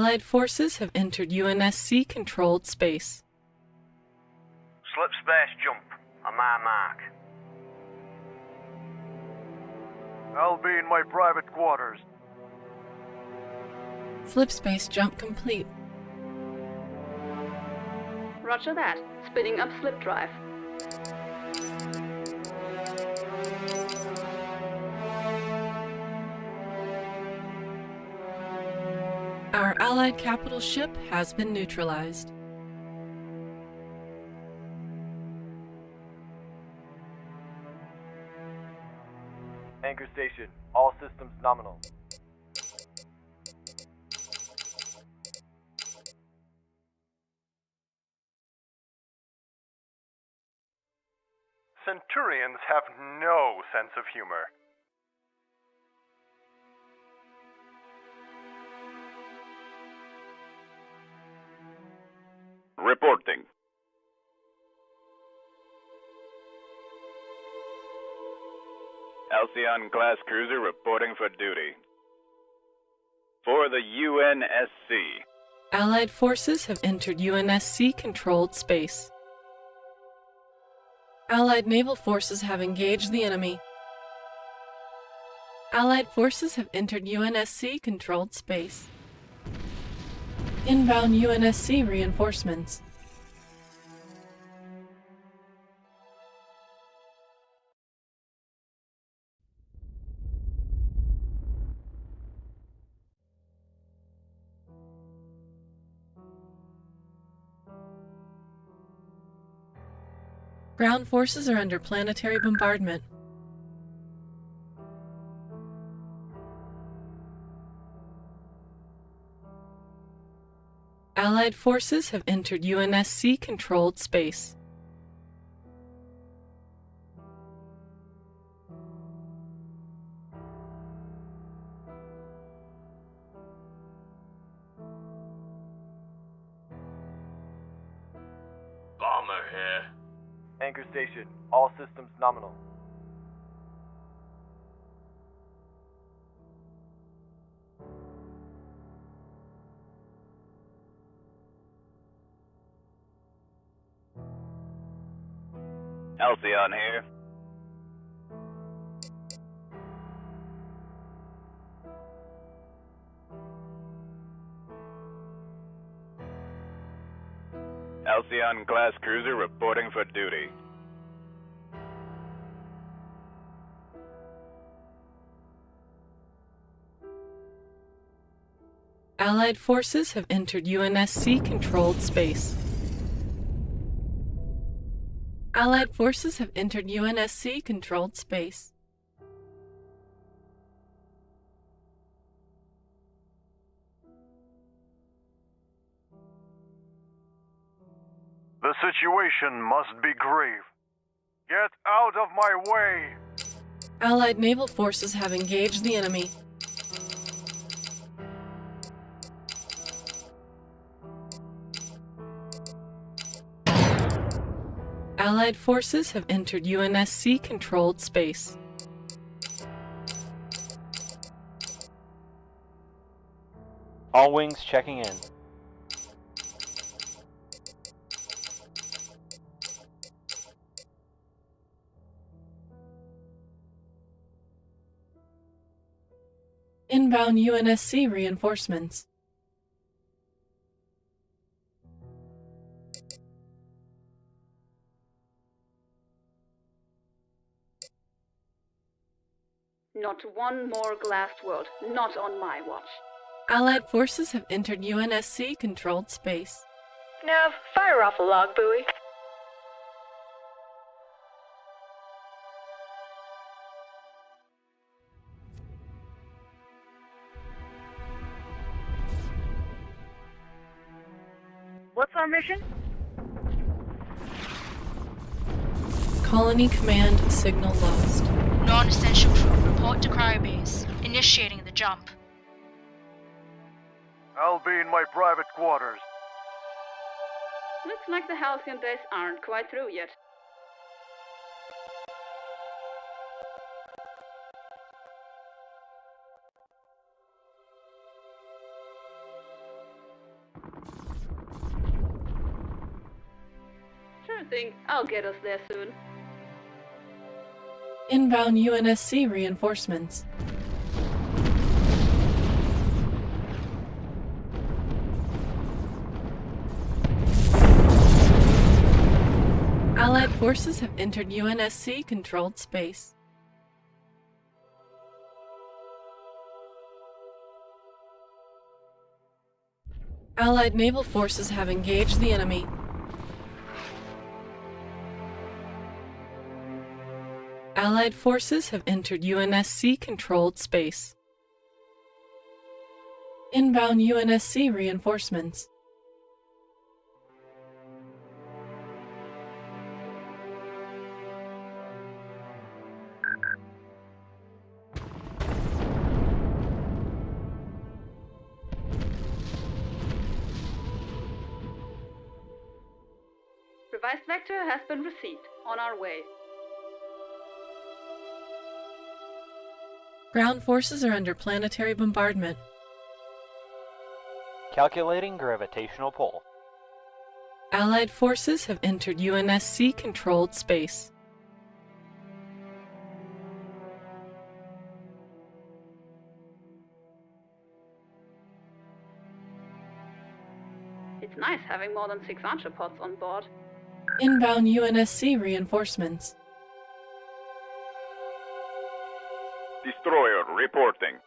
Allied forces have entered UNSC-controlled space. Slip space jump, on my mark. I'll be in my private quarters. Slip space jump complete. Roger that. Spinning up slip drive. Our Allied capital ship has been neutralized. Anchor station, all systems nominal. Centurions have no sense of humor. Reporting. Halcyon-class cruiser reporting for duty. For the UNSC. Allied forces have entered UNSC-controlled space. Allied naval forces have engaged the enemy. Allied forces have entered UNSC-controlled space. Inbound UNSC reinforcements. Ground forces are under planetary bombardment. Allied forces have entered UNSC-controlled space. Bomber here. Anchor station, all systems nominal. Halcyon here. Halcyon-class cruiser reporting for duty. Allied forces have entered UNSC-controlled space. Allied forces have entered UNSC-controlled space. The situation must be grave. Get out of my way! Allied naval forces have engaged the enemy. Allied forces have entered UNSC-controlled space. All wings checking in. Inbound UNSC reinforcements. Not one more glassed world. Not on my watch. Allied forces have entered UNSC-controlled space. Nav, fire off a log buoy. What's our mission? Colony command signal lost. Non-essential crew, report to cryobase. Initiating the jump. I'll be in my private quarters. Looks like the Halcyon days aren't quite through yet. think I'll get us there soon. Inbound UNSC reinforcements. Allied forces have entered UNSC-controlled space. Allied naval forces have engaged the enemy. Allied forces have entered UNSC-controlled space. Inbound UNSC reinforcements. Revised vector has been received. On our way. Ground forces are under planetary bombardment. Calculating gravitational pull. Allied forces have entered UNSC-controlled space. It's nice having more than 6 archer pods on board. Inbound UNSC reinforcements. Destroyer reporting.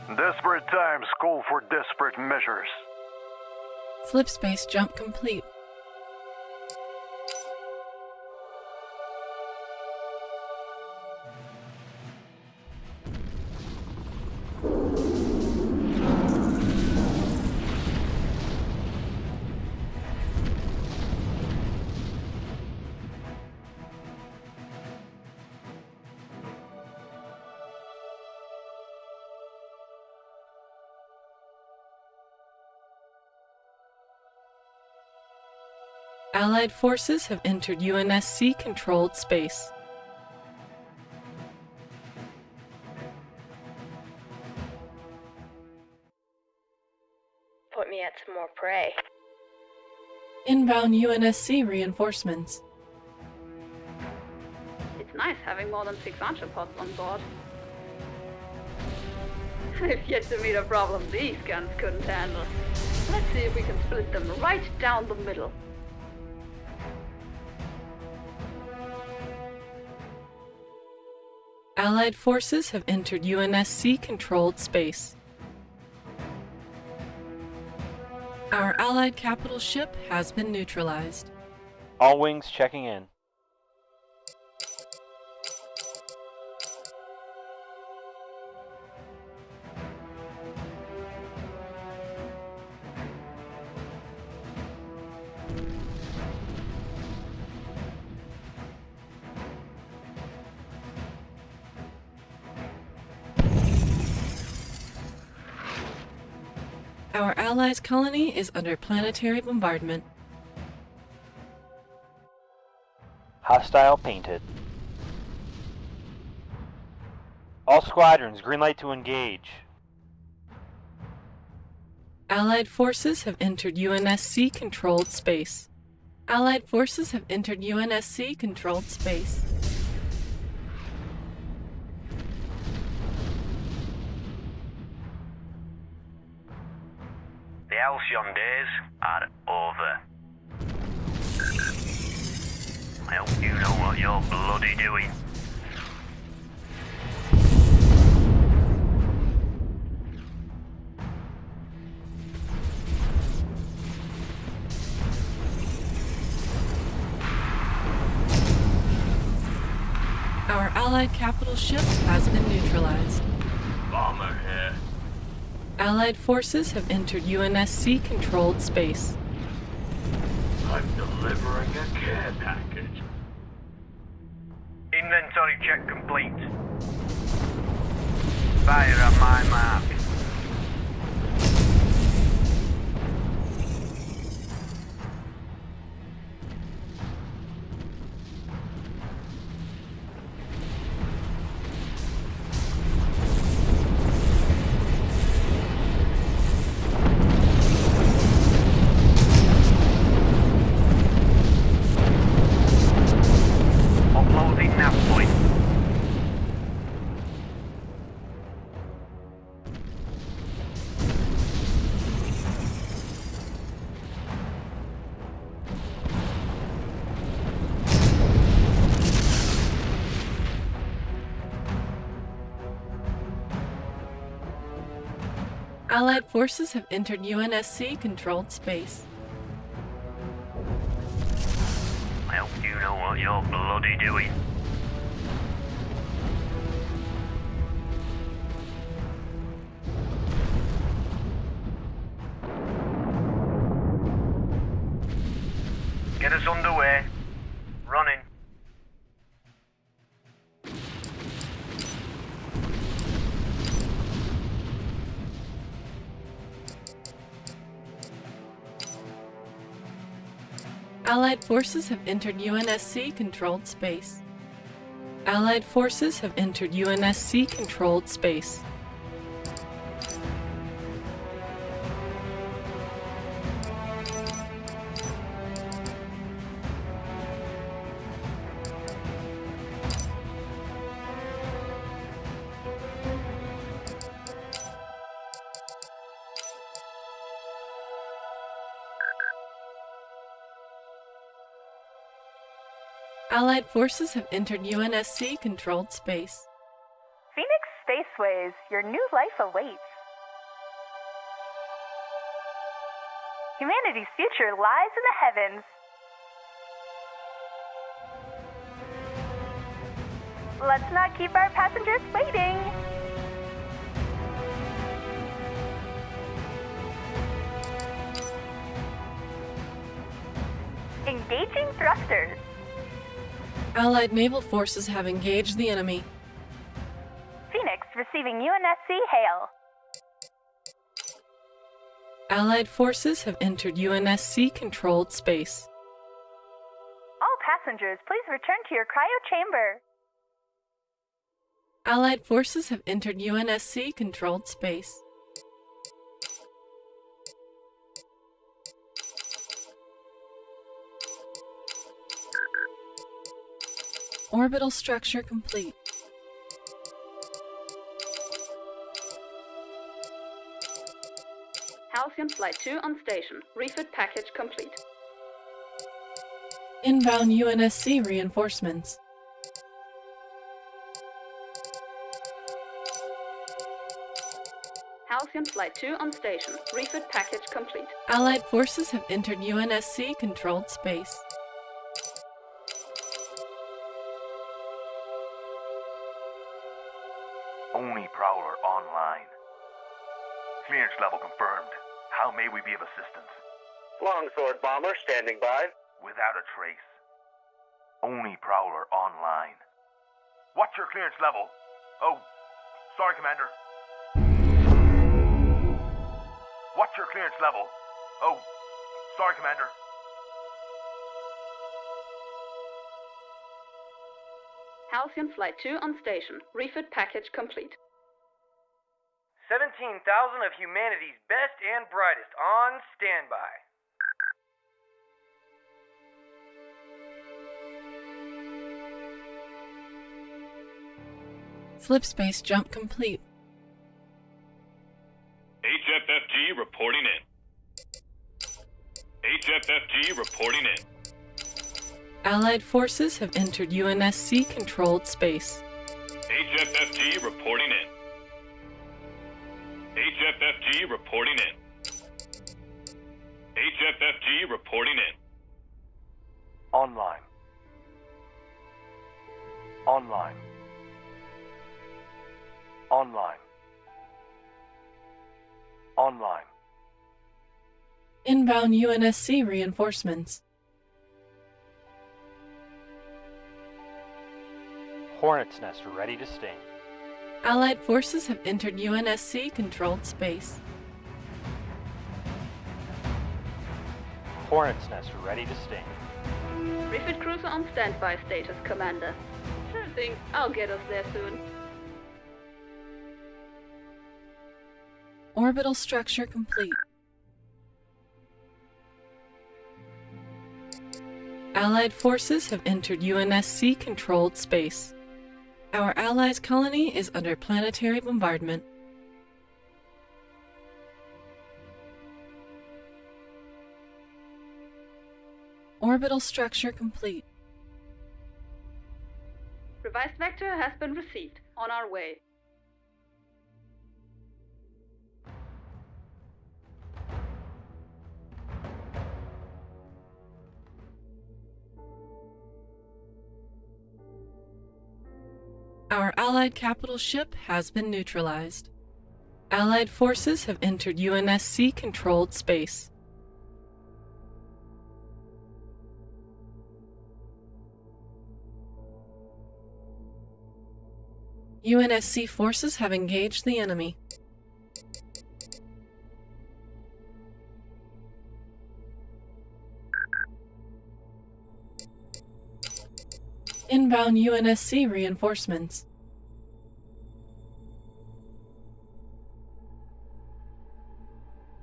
Desperate times call for desperate measures. Slipspace jump complete. Allied forces have entered UNSC-controlled space. Put me at some more prey. Inbound UNSC reinforcements. It's nice having more than 6 archer pods on board. I've yet to meet a problem these guns couldn't handle. Let's see if we can split them right down the middle. Allied forces have entered UNSC-controlled space. Our Allied capital ship has been neutralized. All wings checking in. Our allies' colony is under planetary bombardment. Hostile painted. All squadrons, green light to engage. Allied forces have entered UNSC-controlled space. Allied forces have entered UNSC-controlled space. The halcyon days are over. I hope you know what you're bloody doing. Our Allied capital ship has been neutralized. Bomber here. Allied forces have entered UNSC-controlled space. I'm delivering a care package. Inventory check complete. Fire on my mark. Allied forces have entered UNSC-controlled space. I hope you know what you're bloody doing. Get us underway. Running. Allied forces have entered UNSC-controlled space. Allied forces have entered UNSC-controlled space. Allied forces have entered UNSC-controlled space. Phoenix Spaceways, your new life awaits. Humanity's future lies in the heavens. Let's not keep our passengers waiting. Engaging thrusters. Allied naval forces have engaged the enemy. Phoenix receiving UNSC hail. Allied forces have entered UNSC-controlled space. All passengers, please return to your cryo chamber. Allied forces have entered UNSC-controlled space. Orbital structure complete. Halcyon Flight 2 on station. Refit package complete. Inbound UNSC reinforcements. Halcyon Flight 2 on station. Refit package complete. Allied forces have entered UNSC-controlled space. Only Prowler online. Clearance level confirmed. How may we be of assistance? Longsword bomber standing by. Without a trace. Only Prowler online. What's your clearance level? Oh, sorry, Commander. What's your clearance level? Oh, sorry, Commander. Halcyon Flight 2 on station. Refit package complete. 17,000 of humanity's best and brightest on standby. Slipspace jump complete. HFFG reporting in. HFFG reporting in. Allied forces have entered UNSC-controlled space. HFFG reporting in. HFFG reporting in. HFFG reporting in. Online. Online. Online. Online. Inbound UNSC reinforcements. Hornet's nest ready to sting. Allied forces have entered UNSC-controlled space. Hornet's nest ready to sting. Refit cruiser on standby status, Commander. Sure thing. I'll get us there soon. Orbital structure complete. Allied forces have entered UNSC-controlled space. Our allies' colony is under planetary bombardment. Orbital structure complete. Revised vector has been received. On our way. Our Allied capital ship has been neutralized. Allied forces have entered UNSC-controlled space. UNSC forces have engaged the enemy. Inbound UNSC reinforcements.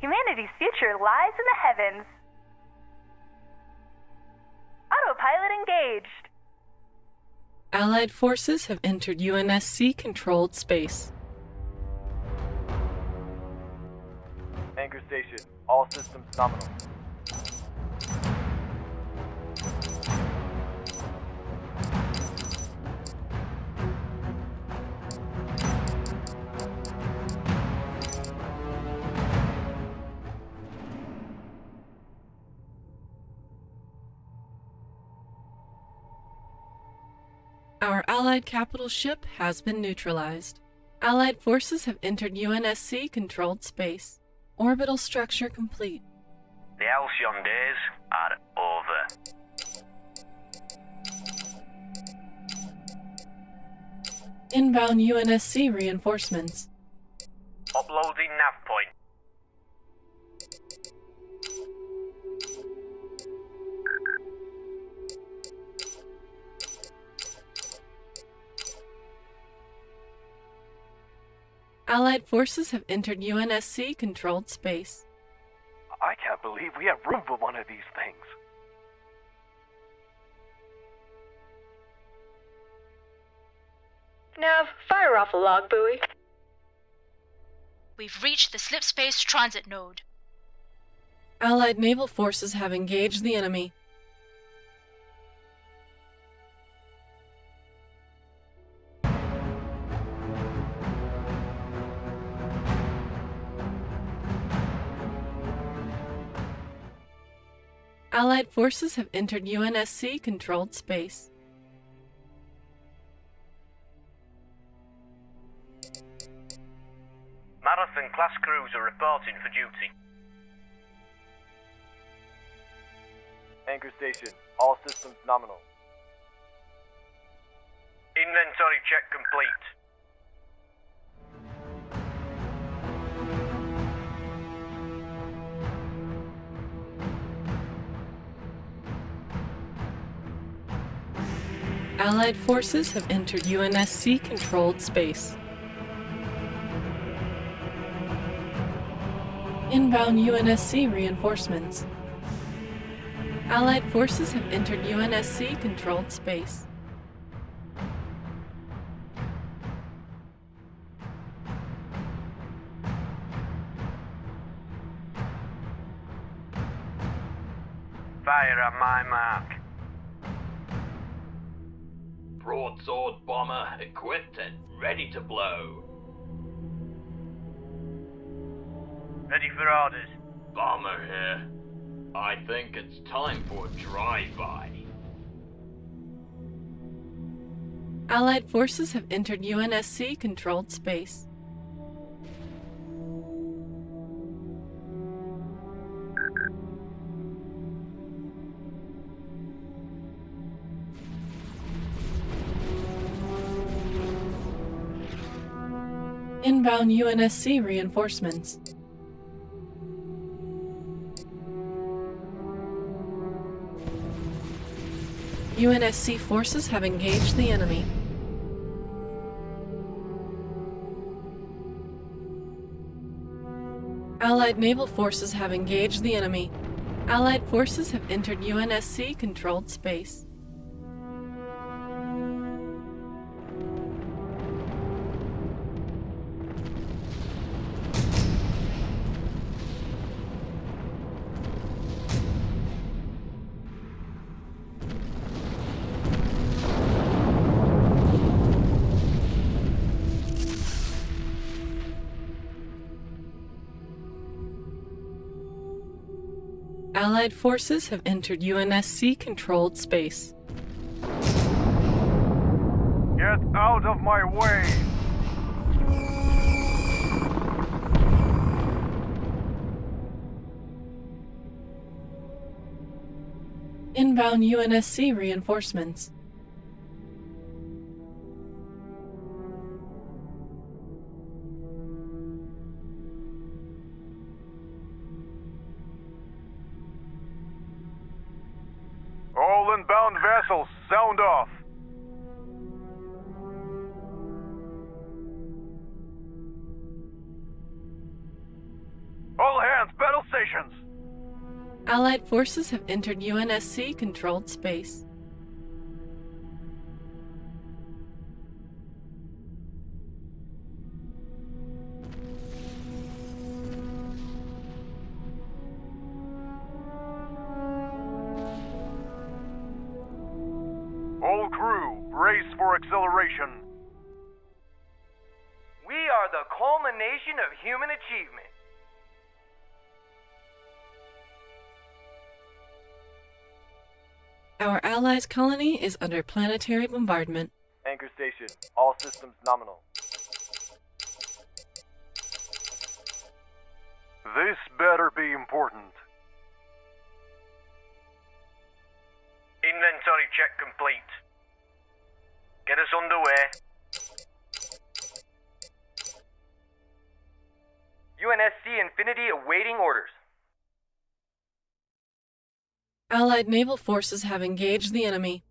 Humanity's future lies in the heavens. Autopilot engaged. Allied forces have entered UNSC-controlled space. Anchor station. All systems nominal. Our Allied capital ship has been neutralized. Allied forces have entered UNSC-controlled space. Orbital structure complete. The halcyon days are over. Inbound UNSC reinforcements. Uploading nav point. Allied forces have entered UNSC-controlled space. I can't believe we have room for one of these things. Nav, fire off a log buoy. We've reached the slipspace transit node. Allied naval forces have engaged the enemy. Allied forces have entered UNSC-controlled space. Marathon-class cruiser reporting for duty. Anchor station. All systems nominal. Inventory check complete. Allied forces have entered UNSC-controlled space. Inbound UNSC reinforcements. Allied forces have entered UNSC-controlled space. Fire on my mark. Broadsword bomber equipped and ready to blow. Ready for orders. Bomber here. I think it's time for a drive-by. Allied forces have entered UNSC-controlled space. Inbound UNSC reinforcements. UNSC forces have engaged the enemy. Allied naval forces have engaged the enemy. Allied forces have entered UNSC-controlled space. Allied forces have entered UNSC-controlled space. You're Get out of my way! Inbound UNSC reinforcements. All inbound vessels, sound off! All hands, battle stations! Allied forces have entered UNSC controlled space. All crew, brace for acceleration. We are the culmination of human achievement. Our allies' colony is under planetary bombardment. Anchor station, all systems nominal. This better be important. Inventory check complete. Get us underway. UNSC Infinity awaiting orders. Allied naval forces have engaged the enemy.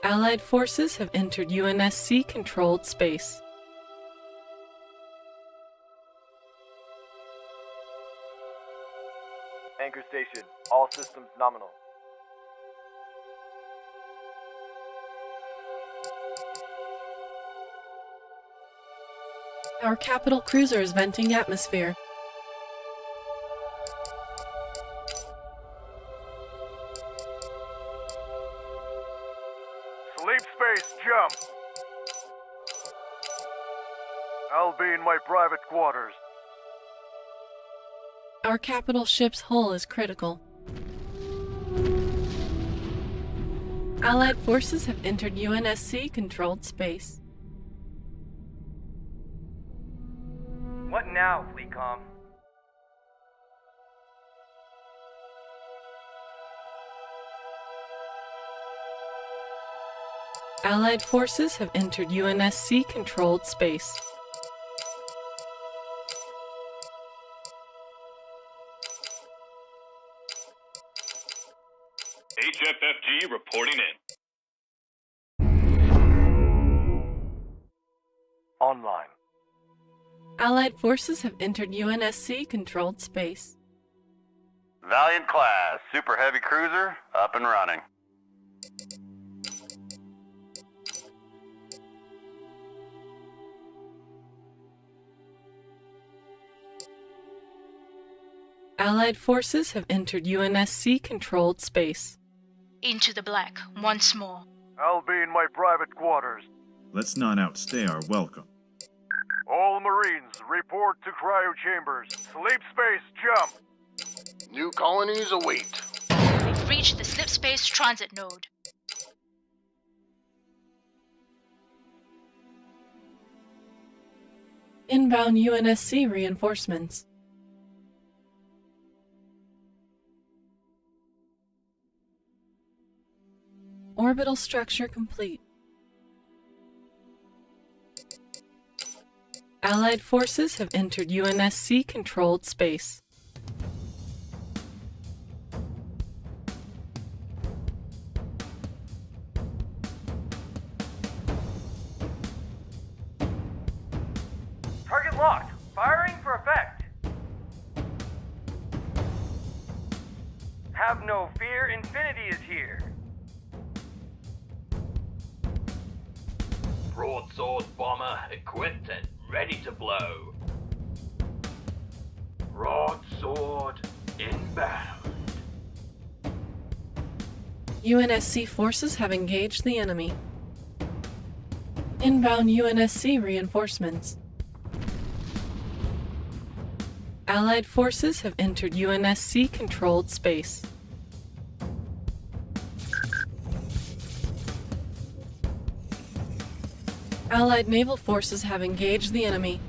Allied forces have entered UNSC-controlled space. Anchor station, all systems nominal. Our capital cruiser is venting atmosphere. jump! I'll be in my private quarters. Our capital ship's hull is critical. Allied forces have entered UNSC-controlled space. What now, Fleetcom? Allied forces have entered UNSC-controlled space. HFFG reporting in. Online. Allied forces have entered UNSC-controlled space. Valiant class, super heavy cruiser, up and running. Allied forces have entered UNSC-controlled space. Into the black, once more. I'll be in my private quarters. Let's not outstay our welcome. All Marines, report to cryo chambers. Sleep space, jump! New colonies await. We've reached the slip space transit node. Inbound UNSC reinforcements. Orbital structure complete. Allied forces have entered UNSC-controlled space. Target locked. Firing for effect. Have no fear, Infinity is here. Broadsword bomber equipped and ready to blow. Broadsword inbound. UNSC forces have engaged the enemy. Inbound UNSC reinforcements. Allied forces have entered UNSC-controlled space. Allied naval forces have engaged the enemy.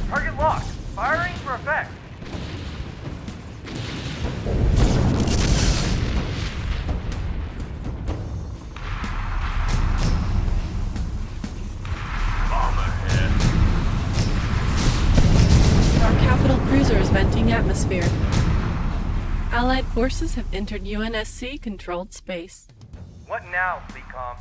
Target locked. Firing for effect. Cruiser is venting atmosphere. Allied forces have entered UNSC-controlled space. What now, Fleetcom?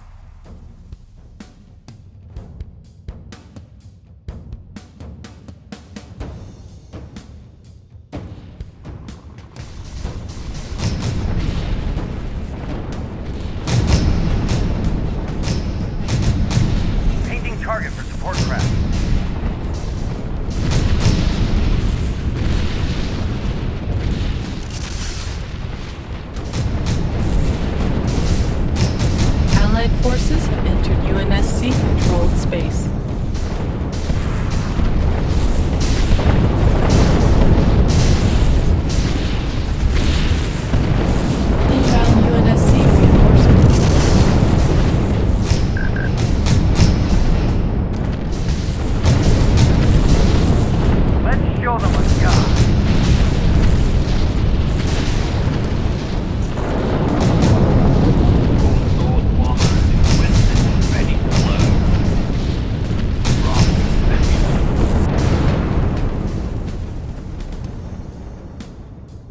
Painting target for support craft. Allied forces have entered UNSC-controlled space. Inbound UNSC reinforcements. Let's show them what's got.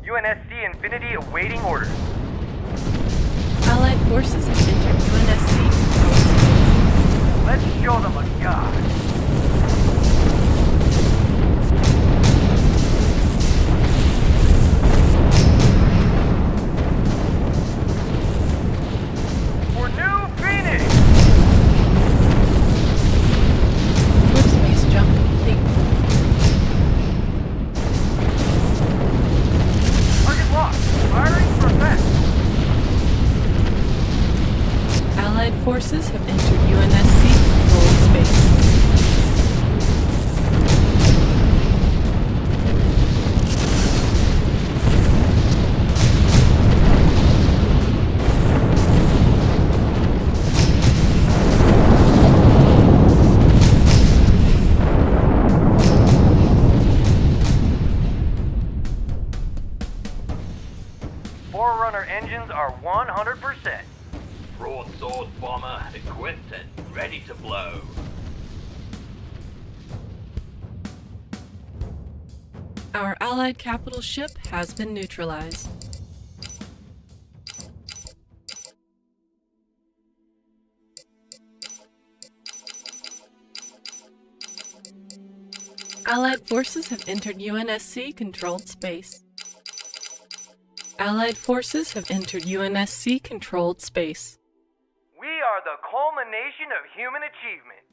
UNSC Infinity awaiting orders. Allied forces have entered UNSC-controlled space. Let's show them what's got. forces have entered UNSC-controlled space. Forerunner engines are 100%. Broadsword bomber equipped and ready to blow. Our Allied capital ship has been neutralized. Allied forces have entered UNSC-controlled space. Allied forces have entered UNSC-controlled space. We are the culmination of human achievement.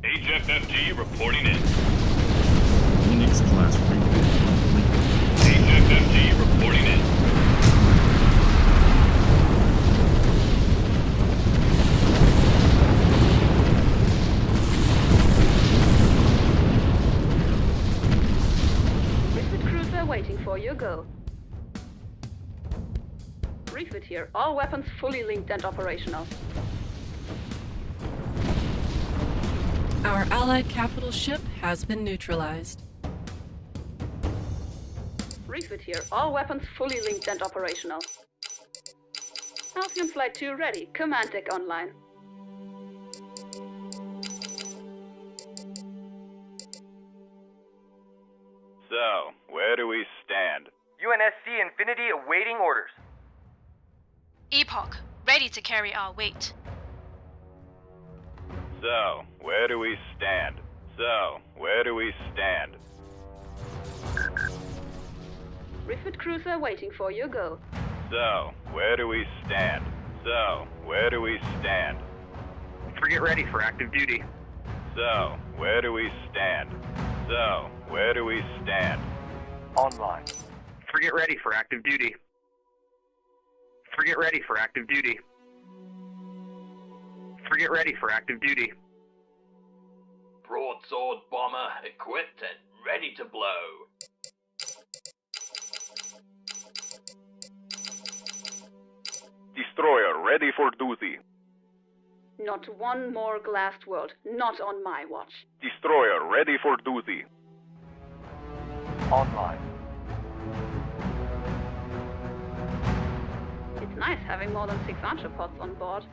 HFFG reporting in. Phoenix-class rebid complete. HFFG reporting in. Waiting for your go. Refit here. All weapons fully linked and operational. Our Allied capital ship has been neutralized. Refit here. All weapons fully linked and operational. Halcyon Flight 2 ready. Command deck online. So, where do we stand? UNSC Infinity awaiting orders. Epoch, ready to carry our weight. So, where do we stand? So, where do we stand? Refit cruiser waiting for your go. So, where do we stand? So, where do we stand? Frigate ready for active duty. So, where do we stand? So, where do we stand? Online. Frigate ready for active duty. Frigate ready for active duty. Frigate ready for active duty. Broadsword bomber equipped and ready to blow. Destroyer ready for duty. Not one more glassed world. Not on my watch. Destroyer ready for duty. Online. It's nice having more than 6 archer pods on board.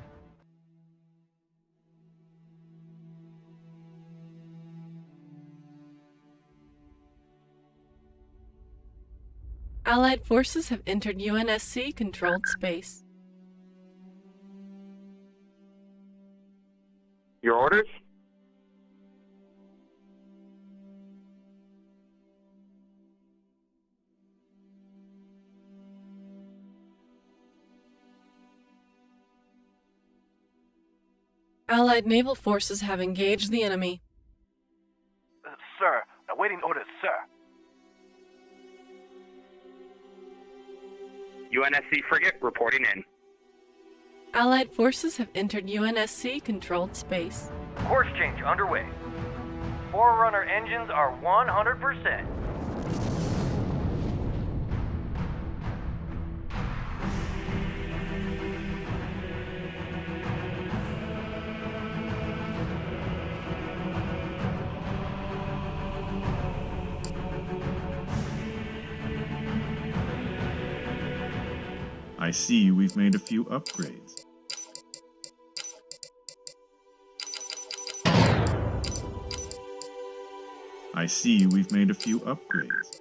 Allied forces have entered UNSC-controlled space. Your orders? Allied naval forces have engaged the enemy. Sir, awaiting orders, sir. UNSC frigate reporting in. Allied forces have entered UNSC-controlled space. Course change underway. Forerunner engines are 100%. I see we've made a few upgrades. I see we've made a few upgrades.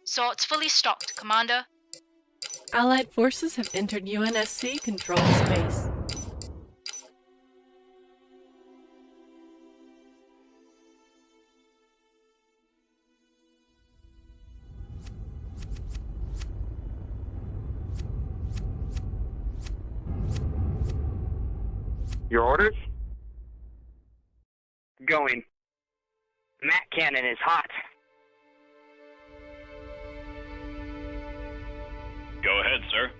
Swords fully stocked, Commander. Allied forces have entered UNSC-controlled space. Your orders? Going. Mat cannon is hot. Go ahead, sir.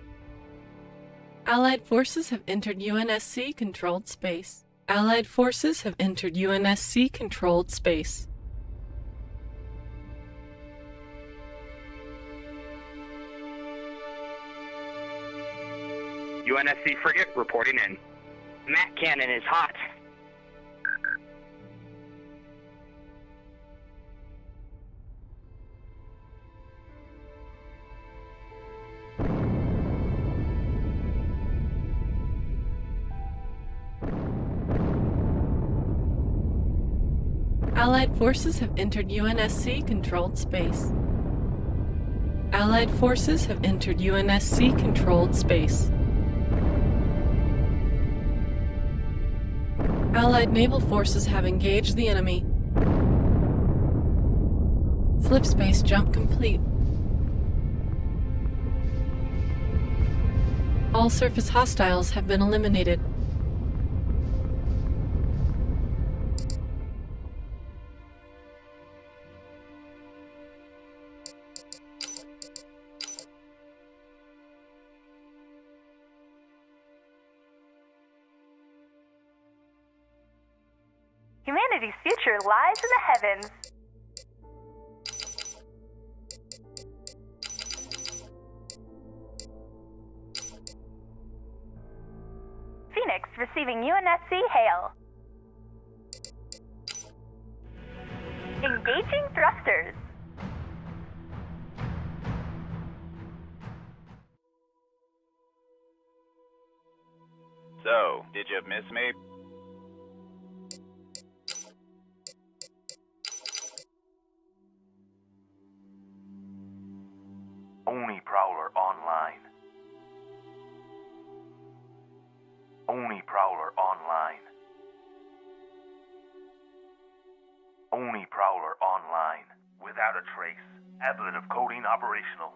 Allied forces have entered UNSC controlled space. Allied forces have entered UNSC controlled space. UNSC frigate reporting in. Mat cannon is hot. Allied forces have entered UNSC controlled space. Allied forces have entered UNSC controlled space. Allied naval forces have engaged the enemy. Slipspace jump complete. All surface hostiles have been eliminated. Humanity's future lies in the heavens. Phoenix receiving UNSC hail. Engaging thrusters. So, did you miss me? Only Prowler online. Only Prowler online. Only Prowler online. Without a trace. Ablative coding operational.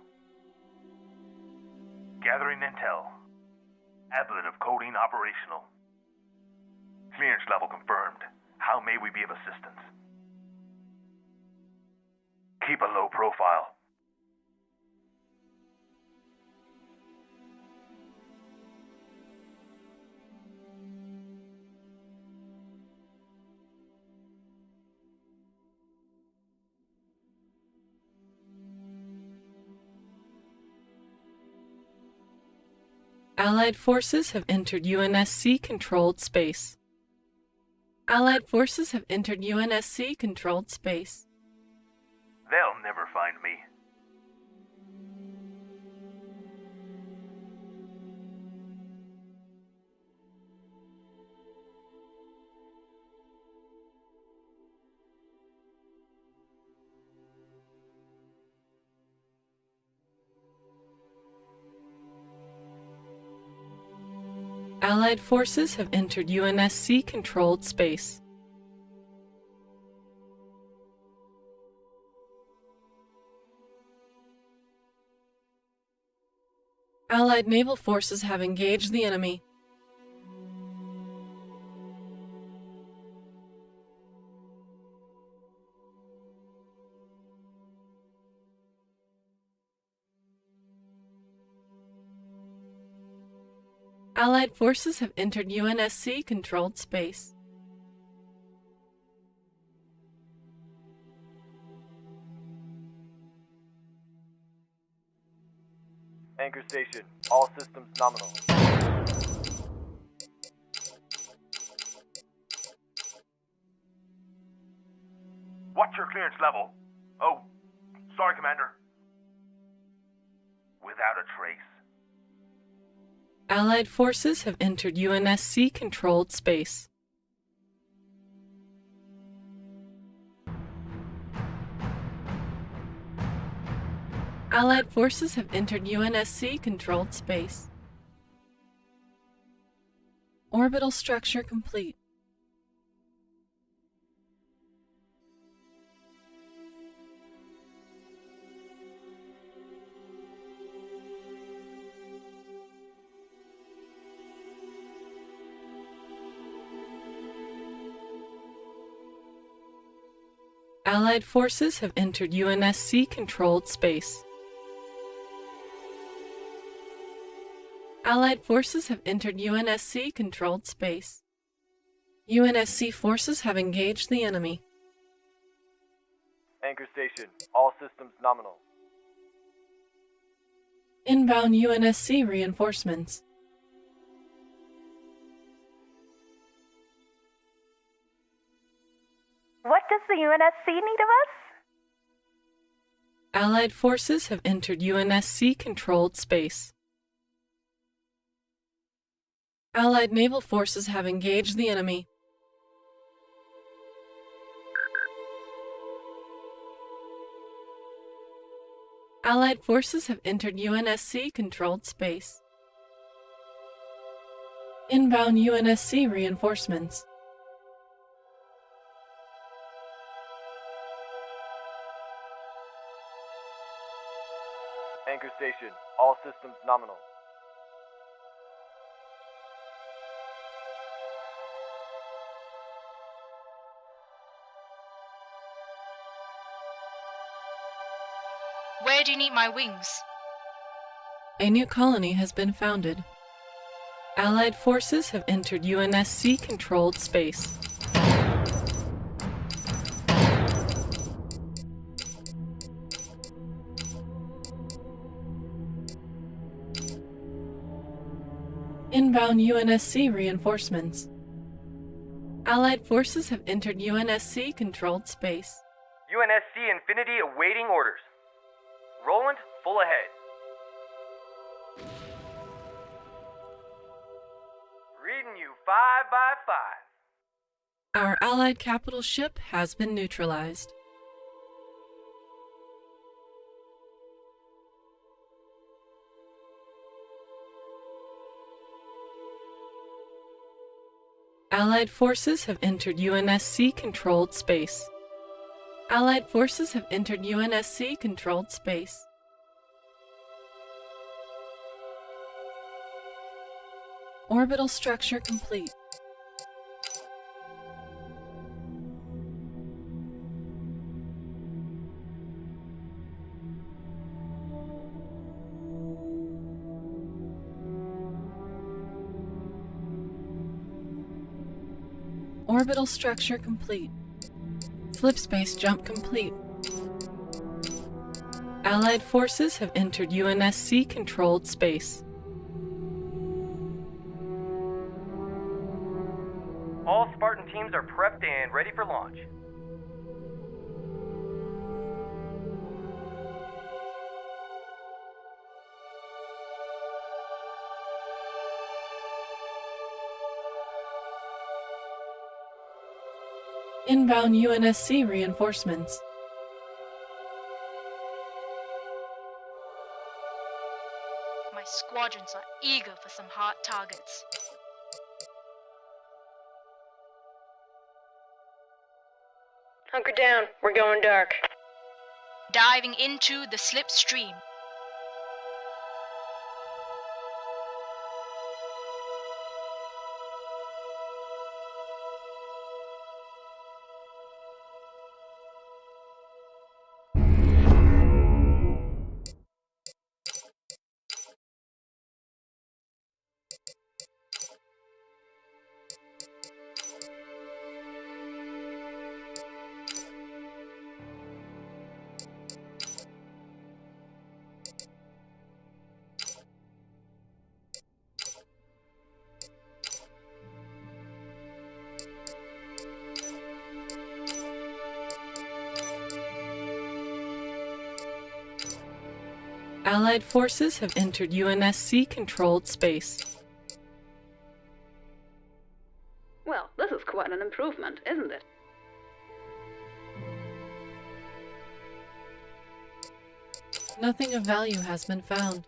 Gathering intel. Ablative coding operational. Clearance level confirmed. How may we be of assistance? Keep a low profile. Allied forces have entered UNSC controlled space. Allied forces have entered UNSC controlled space. They'll never find me. Allied forces have entered UNSC controlled space. Allied naval forces have engaged the enemy. Allied forces have entered UNSC controlled space. Anchor station, all systems nominal. What's your clearance level? Oh, sorry, Commander. Without a trace. Allied forces have entered UNSC controlled space. Allied forces have entered UNSC controlled space. Orbital structure complete. Allied forces have entered UNSC controlled space. Allied forces have entered UNSC-controlled space. UNSC forces have engaged the enemy. Anchor station. All systems nominal. Inbound UNSC reinforcements. What does the UNSC need of us? Allied forces have entered UNSC-controlled space. Allied naval forces have engaged the enemy. Allied forces have entered UNSC-controlled space. Inbound UNSC reinforcements. Anchor station. All systems nominal. Where do you need my wings? A new colony has been founded. Allied forces have entered UNSC-controlled space. Inbound UNSC reinforcements. Allied forces have entered UNSC-controlled space. UNSC Infinity awaiting orders. Roland, full ahead. Reading you 5 by 5. Our Allied capital ship has been neutralized. Allied forces have entered UNSC-controlled space. Allied forces have entered UNSC-controlled space. Orbital structure complete. Orbital structure complete. Slipspace jump complete. Allied forces have entered UNSC-controlled space. All Spartan teams are prepped and ready for launch. Inbound UNSC reinforcements. My squadrons are eager for some hard targets. Hunker down. We're going dark. Diving into the slipstream. Allied forces have entered UNSC-controlled space. Well, this is quite an improvement, isn't it? Nothing of value has been found.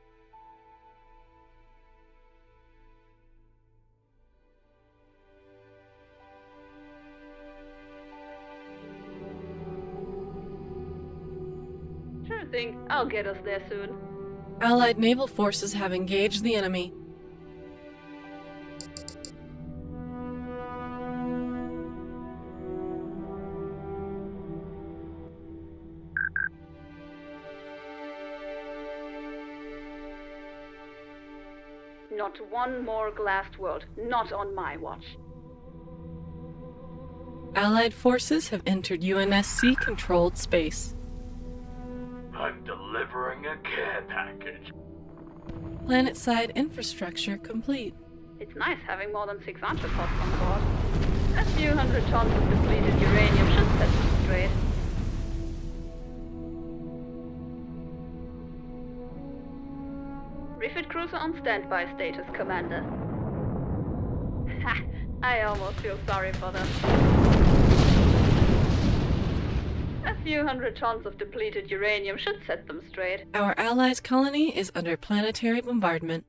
Sure thing. I'll get us there soon. Allied naval forces have engaged the enemy. Not one more glassed world. Not on my watch. Allied forces have entered UNSC-controlled space. I'm delivering a care package. Planet-side infrastructure complete. It's nice having more than 6 entrepots on board. A few hundred tons of depleted uranium should set them straight. Refit cruiser on standby status, Commander. Ha! I almost feel sorry for them. A few hundred tons of depleted uranium should set them straight. Our allies' colony is under planetary bombardment.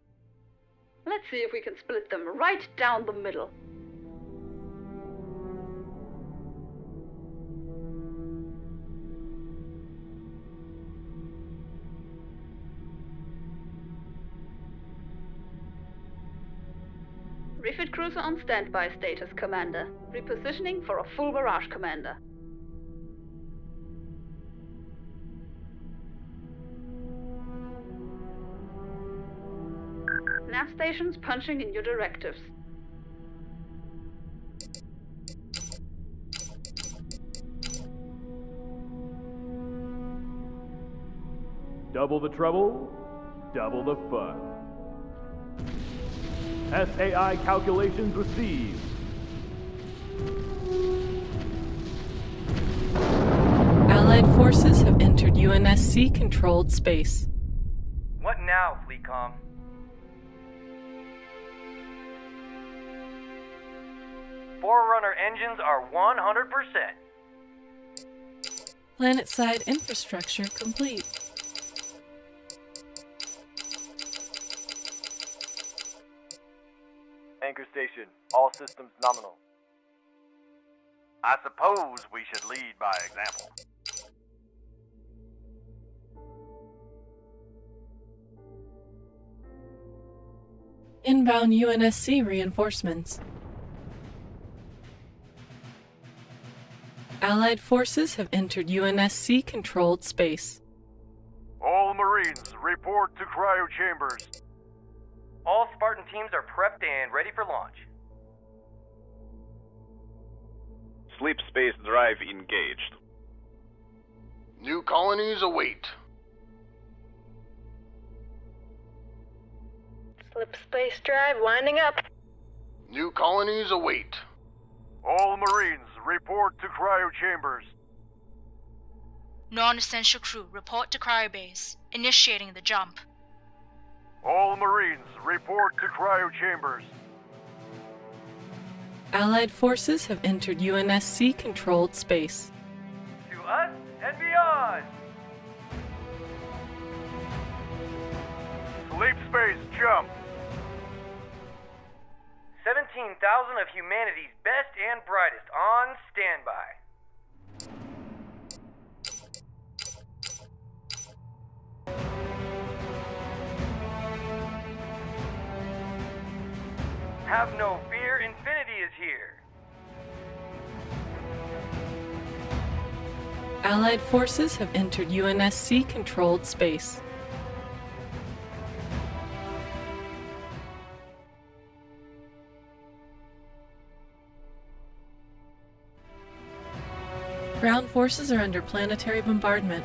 Let's see if we can split them right down the middle. Refit cruiser on standby status, Commander. Repositioning for a full barrage, Commander. Nav stations punching in your directives. Double the trouble, double the fun. SAI calculations received. Allied forces have entered UNSC-controlled space. What now, Fleetcom? Forerunner engines are 100%. Planet-side infrastructure complete. Anchor station, all systems nominal. I suppose we should lead by example. Inbound UNSC reinforcements. Allied forces have entered UNSC-controlled space. All Marines, report to cryo chambers. All Spartan teams are prepped and ready for launch. Sleep space drive engaged. New colonies await. Slip space drive winding up. New colonies await. All Marines, report to cryo chambers. Non-essential crew, report to cryobase. Initiating the jump. All Marines, report to cryo chambers. Allied forces have entered UNSC-controlled space. To us and beyond! Sleep space jump. 17,000 of humanity's best and brightest on standby. Have no fear, infinity is here. Allied forces have entered UNSC-controlled space. Ground forces are under planetary bombardment.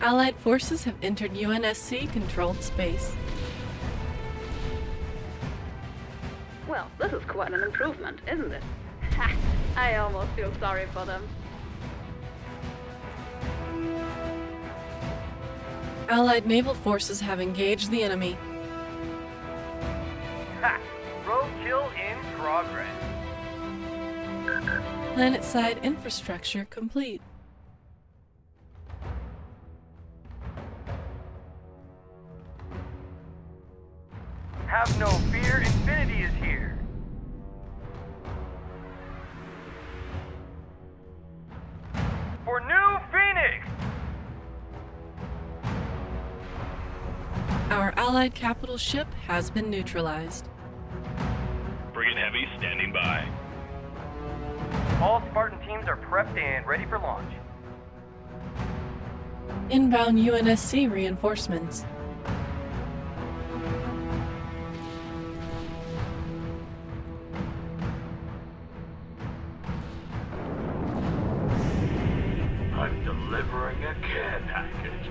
Allied forces have entered UNSC-controlled space. Well, this is quite an improvement, isn't it? Ha! I almost feel sorry for them. Allied naval forces have engaged the enemy. Ha! Roadkill in progress. Planet-side infrastructure complete. Have no fear, infinity is here. For New Phoenix! Our Allied capital ship has been neutralized. Frigate Heavy standing by. All Spartan teams are prepped and ready for launch. Inbound UNSC reinforcements. I'm delivering a care package.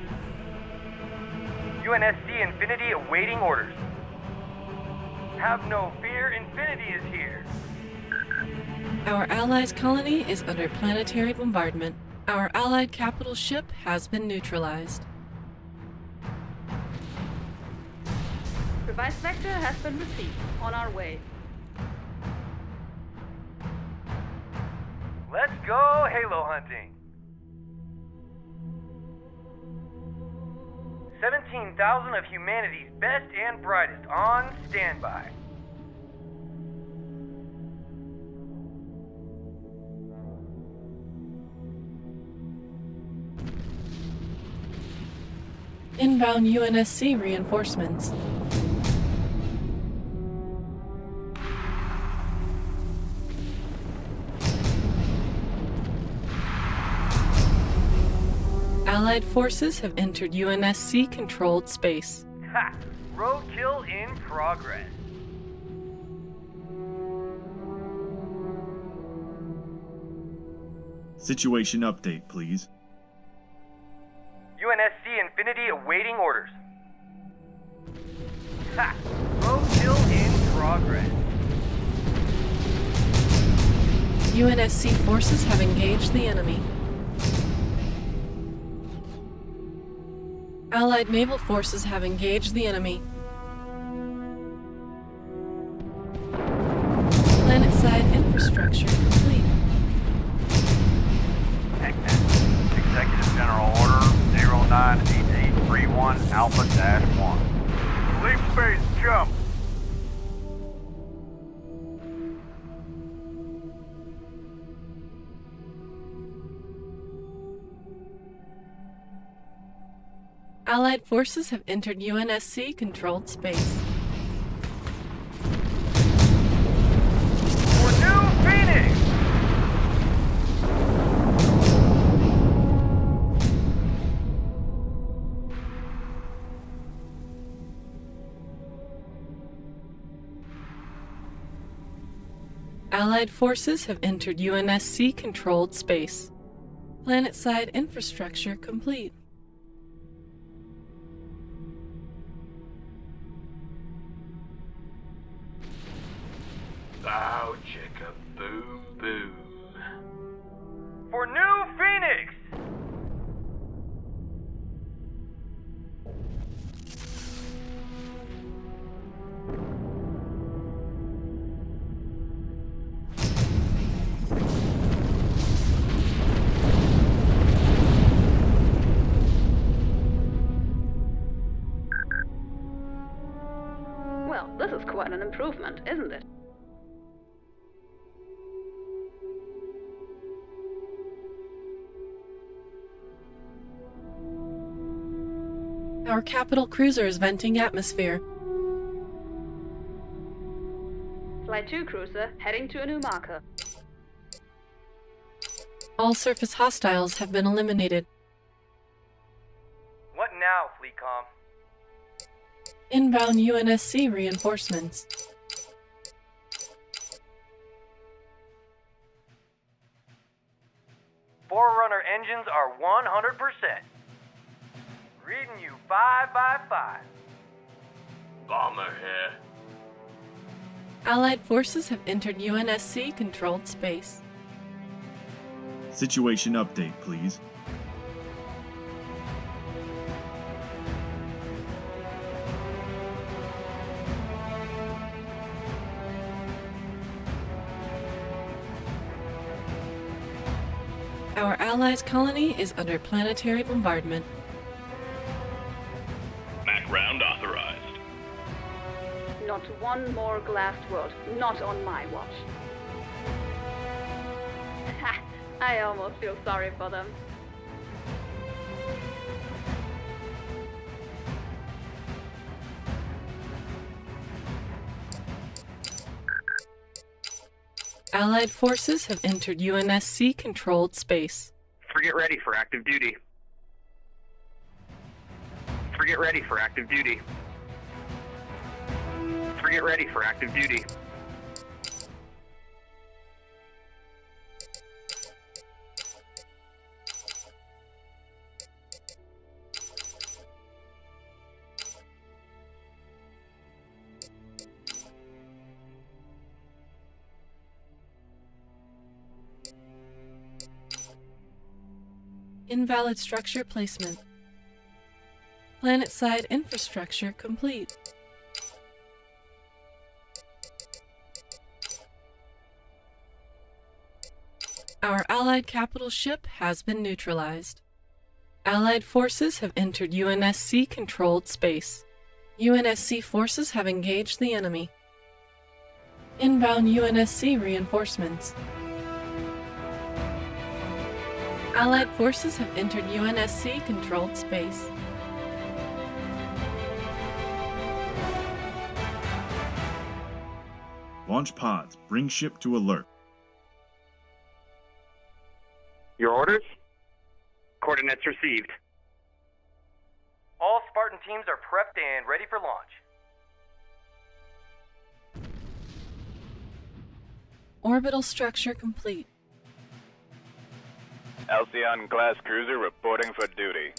UNSC Infinity awaiting orders. Have no fear, Infinity is here. Our allies' colony is under planetary bombardment. Our allied capital ship has been neutralized. Revised vector has been received. On our way. Let's go Halo hunting. 17,000 of humanity's best and brightest on standby. Inbound UNSC reinforcements. Allied forces have entered UNSC-controlled space. Ha! Roadkill in progress. Situation update, please. UNSC Infinity awaiting orders. Ha! Roadkill in progress. UNSC forces have engaged the enemy. Allied naval forces have engaged the enemy. Planetside infrastructure complete. Executive General Order 098831 Alpha-1. Sleep space, jump! Allied forces have entered UNSC-controlled space. For New Phoenix! Allied forces have entered UNSC-controlled space. Planetside infrastructure complete. Bow, chicka, boo, boo. For New Phoenix! Well, this is quite an improvement, isn't it? Our capital cruiser is venting atmosphere. Flight 2 cruiser heading to a new marker. All surface hostiles have been eliminated. What now, Fleetcom? Inbound UNSC reinforcements. Forerunner engines are 100%. Reading you 5 by 5. Bomber here. Allied forces have entered UNSC-controlled space. Situation update, please. Our allies' colony is under planetary bombardment. Mac round authorized. Not one more glassed world. Not on my watch. Ha! I almost feel sorry for them. Allied forces have entered UNSC-controlled space. Frigate ready for active duty. Frigate ready for active duty. Frigate ready for active duty. Invalid structure placement. Planet-side infrastructure complete. Our Allied capital ship has been neutralized. Allied forces have entered UNSC-controlled space. UNSC forces have engaged the enemy. Inbound UNSC reinforcements. Allied forces have entered UNSC-controlled space. Launch pods, bring ship to alert. Your orders? Coordinates received. All Spartan teams are prepped and ready for launch. Orbital structure complete. Halcyon-class cruiser reporting for duty.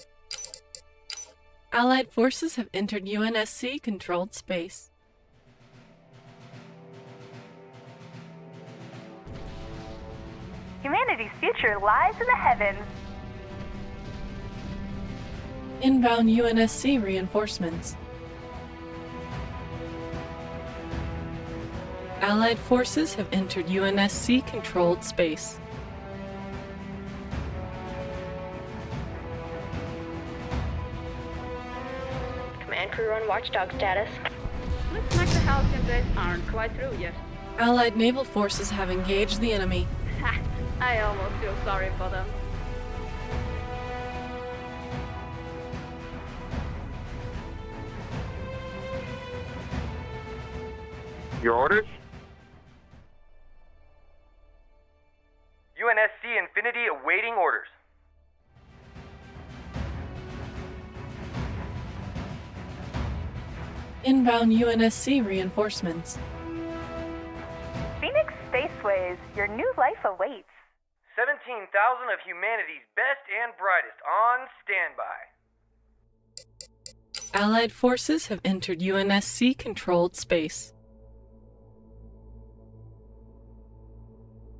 Allied forces have entered UNSC-controlled space. Humanity's future lies in the heavens. Inbound UNSC reinforcements. Allied forces have entered UNSC-controlled space. Command crew on watchdog status. Looks like the Halcyon days aren't quite through yet. Allied naval forces have engaged the enemy. Ha! I almost feel sorry for them. Your orders? UNSC Infinity awaiting orders. Inbound UNSC reinforcements. Phoenix Spaceways, your new life awaits. 17,000 of humanity's best and brightest on standby. Allied forces have entered UNSC-controlled space.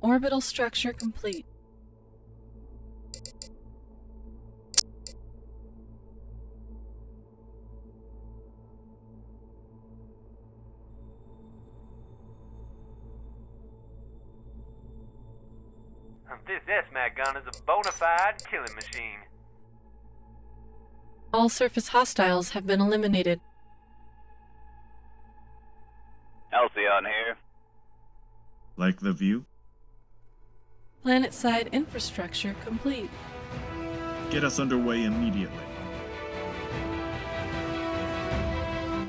Orbital structure complete. This S-MAC gun is a bona fide killing machine. All surface hostiles have been eliminated. Halcyon here. Like the view? Planet-side infrastructure complete. Get us underway immediately.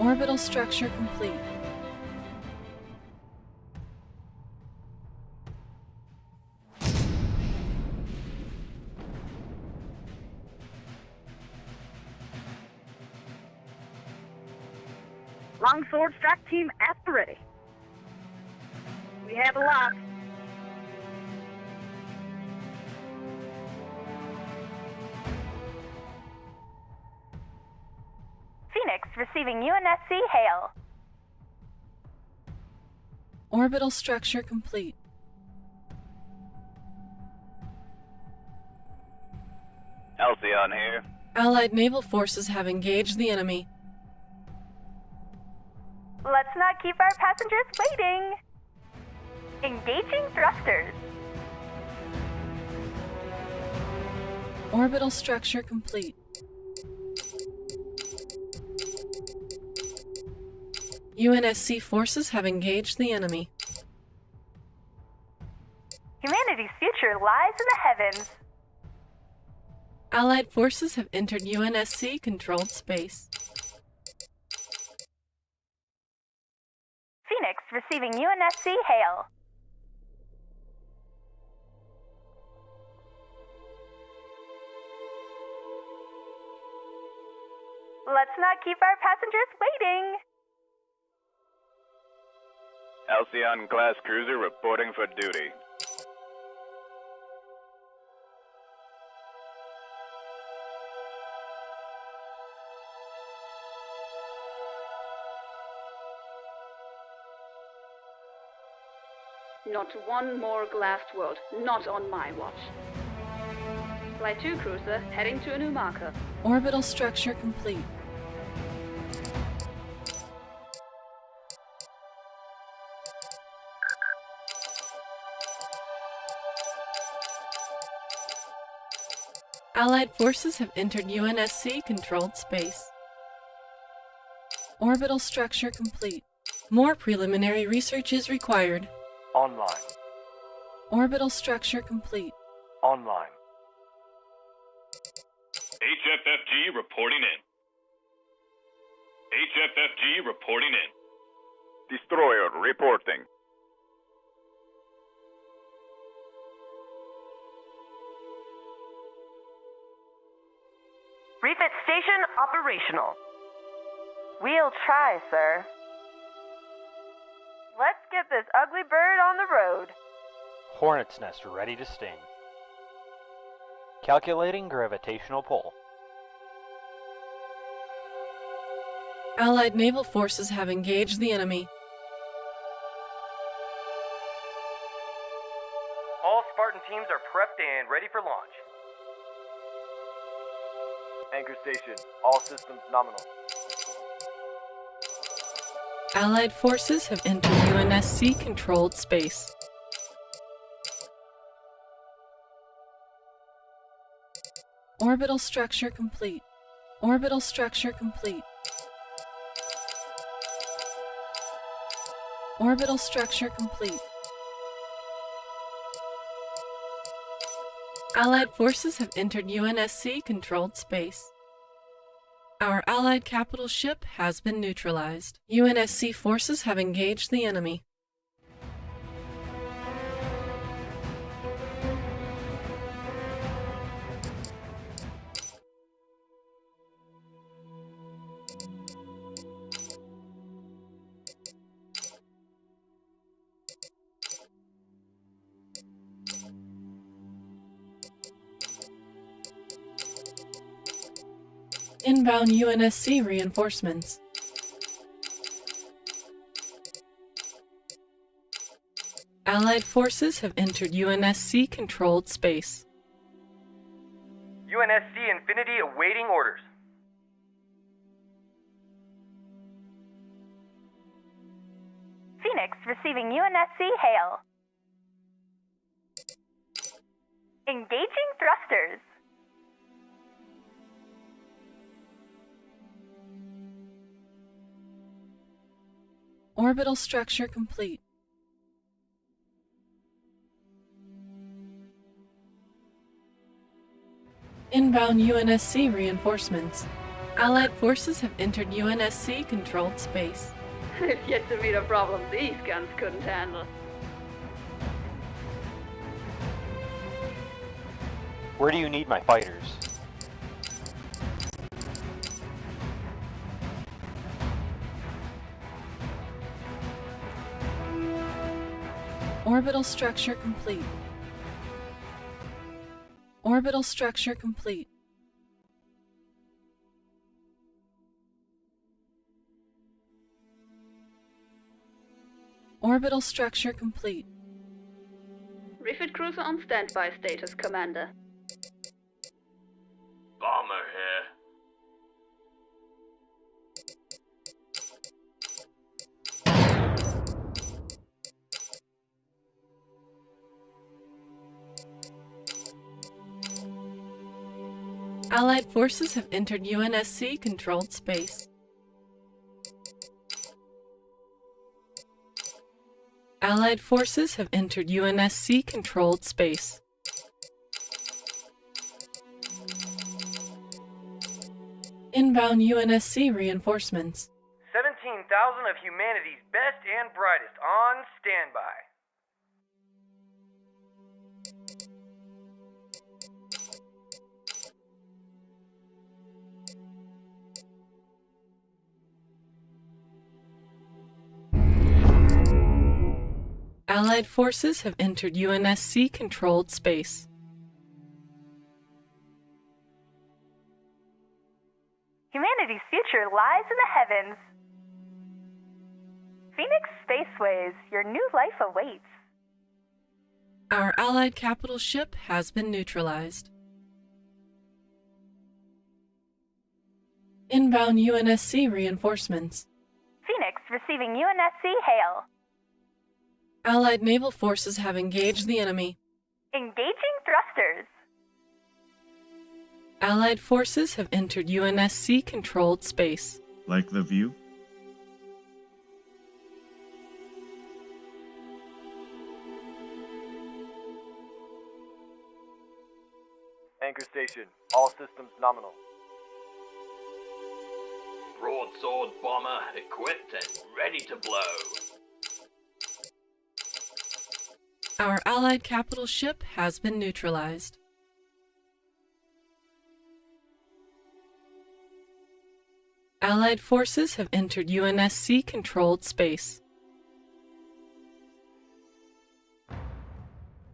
Orbital structure complete. Longsword Strike Team at the ready. We have a lock. Phoenix receiving UNSC hail. Orbital structure complete. Halcyon here. Allied naval forces have engaged the enemy. Let's not keep our passengers waiting. Engaging thrusters. Orbital structure complete. UNSC forces have engaged the enemy. Humanity's future lies in the heavens. Allied forces have entered UNSC-controlled space. Phoenix receiving UNSC hail. Let's not keep our passengers waiting. Halcyon-class cruiser reporting for duty. Not one more glassed world. Not on my watch. Flight 2 cruiser heading to a new marker. Orbital structure complete. Allied forces have entered UNSC controlled space. Orbital structure complete. More preliminary research is required. Online. Orbital structure complete. Online. HFFG reporting in. HFFG reporting in. Destroyer reporting. Refit station operational. We'll try, sir. Let's get this ugly bird on the road. Hornet's nest ready to sting. Calculating gravitational pull. Allied naval forces have engaged the enemy. All Spartan teams are prepped and ready for launch. Anchor station. All systems nominal. Allied forces have entered UNSC controlled space. Orbital structure complete. Orbital structure complete. Orbital structure complete. Allied forces have entered UNSC controlled space. Our Allied capital ship has been neutralized. UNSC forces have engaged the enemy. Inbound UNSC reinforcements. Allied forces have entered UNSC controlled space. UNSC Infinity awaiting orders. Phoenix receiving UNSC hail. Engaging thrusters. Orbital structure complete. Inbound UNSC reinforcements. Allied forces have entered UNSC controlled space. I've yet to meet a problem these guns couldn't handle. Where do you need my fighters? Orbital structure complete. Orbital structure complete. Orbital structure complete. Refit cruiser on standby status, Commander. Bomber here. Allied forces have entered UNSC controlled space. Allied forces have entered UNSC controlled space. Inbound UNSC reinforcements. 17,000 of humanity's best and brightest on standby. Allied forces have entered UNSC-controlled space. Humanity's future lies in the heavens. Phoenix Spaceways, your new life awaits. Our Allied capital ship has been neutralized. Inbound UNSC reinforcements. Phoenix receiving UNSC hail. Allied naval forces have engaged the enemy. Engaging thrusters. Allied forces have entered UNSC-controlled space. Like the view? Anchor station. All systems nominal. Broadsword bomber equipped and ready to blow. Our Allied capital ship has been neutralized. Allied forces have entered UNSC-controlled space.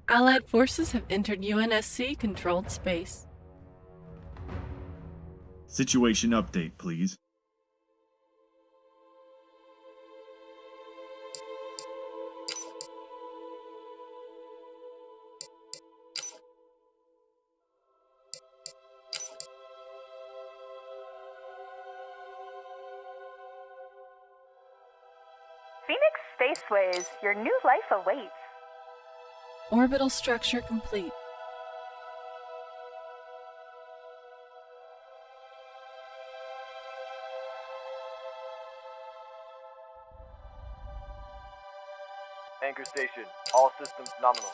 Allied forces have entered UNSC-controlled space. Situation update, please. Phoenix Spaceways, your new life awaits. Orbital structure complete. Anchor station. All systems nominal.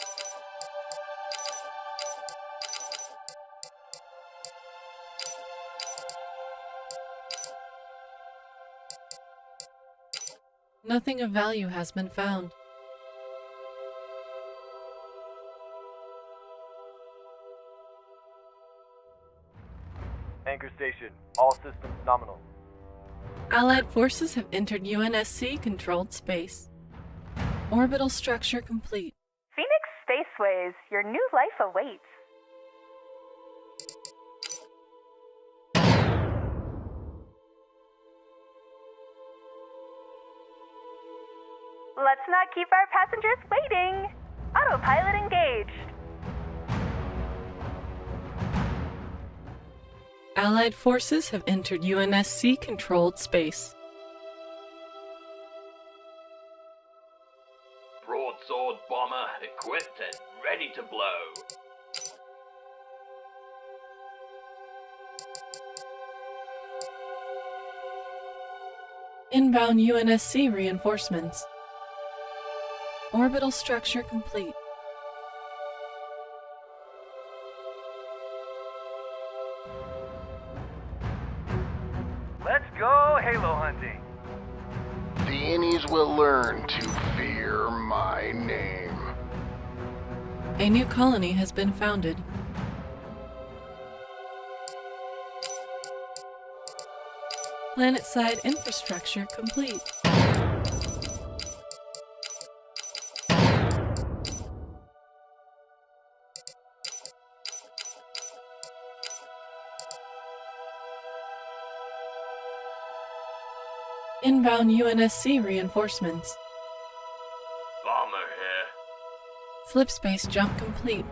Nothing of value has been found. Anchor station. All systems nominal. Allied forces have entered UNSC-controlled space. Orbital structure complete. Phoenix Spaceways, your new life awaits. Let's not keep our passengers waiting. Autopilot engaged. Allied forces have entered UNSC-controlled space. Broadsword bomber equipped and ready to blow. Inbound UNSC reinforcements. Orbital structure complete. Let's go Halo hunting. The innies will learn to fear my name. A new colony has been founded. Planet-side infrastructure complete. Inbound UNSC reinforcements. Bomber here. Slipspace jump complete.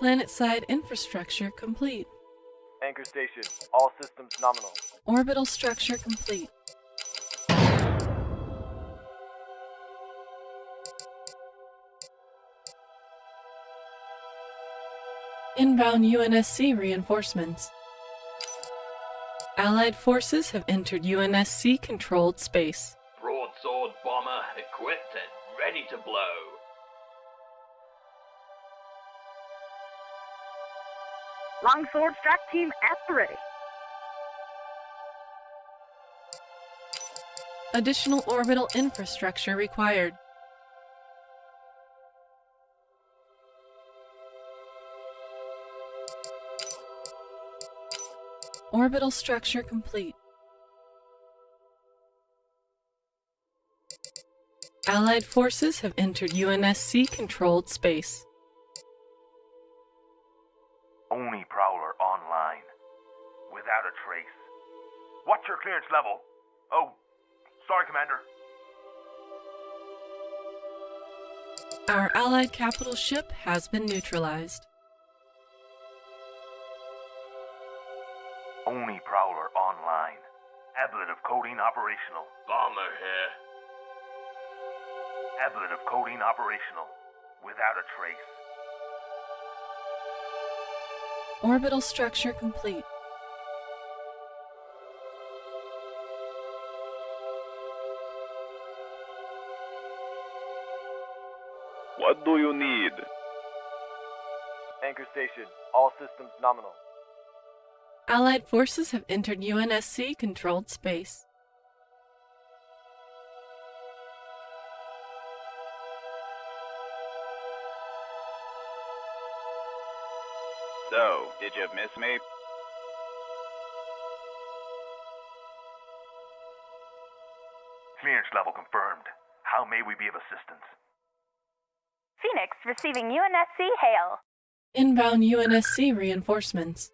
Planet-side infrastructure complete. Anchor station. All systems nominal. Orbital structure complete. Inbound UNSC reinforcements. Allied forces have entered UNSC-controlled space. Broadsword bomber equipped and ready to blow. Longsword strike team at the ready. Additional orbital infrastructure required. Orbital structure complete. Allied forces have entered UNSC-controlled space. Only Prowler online. Without a trace. What's your clearance level? Oh, sorry, Commander. Our Allied capital ship has been neutralized. Only Prowler online. Ablet of coding operational. Bomber here. Ablet of coding operational. Without a trace. Orbital structure complete. What do you need? Anchor station. All systems nominal. Allied forces have entered UNSC-controlled space. So, did you miss me? Clearance level confirmed. How may we be of assistance? Phoenix receiving UNSC hail. Inbound UNSC reinforcements.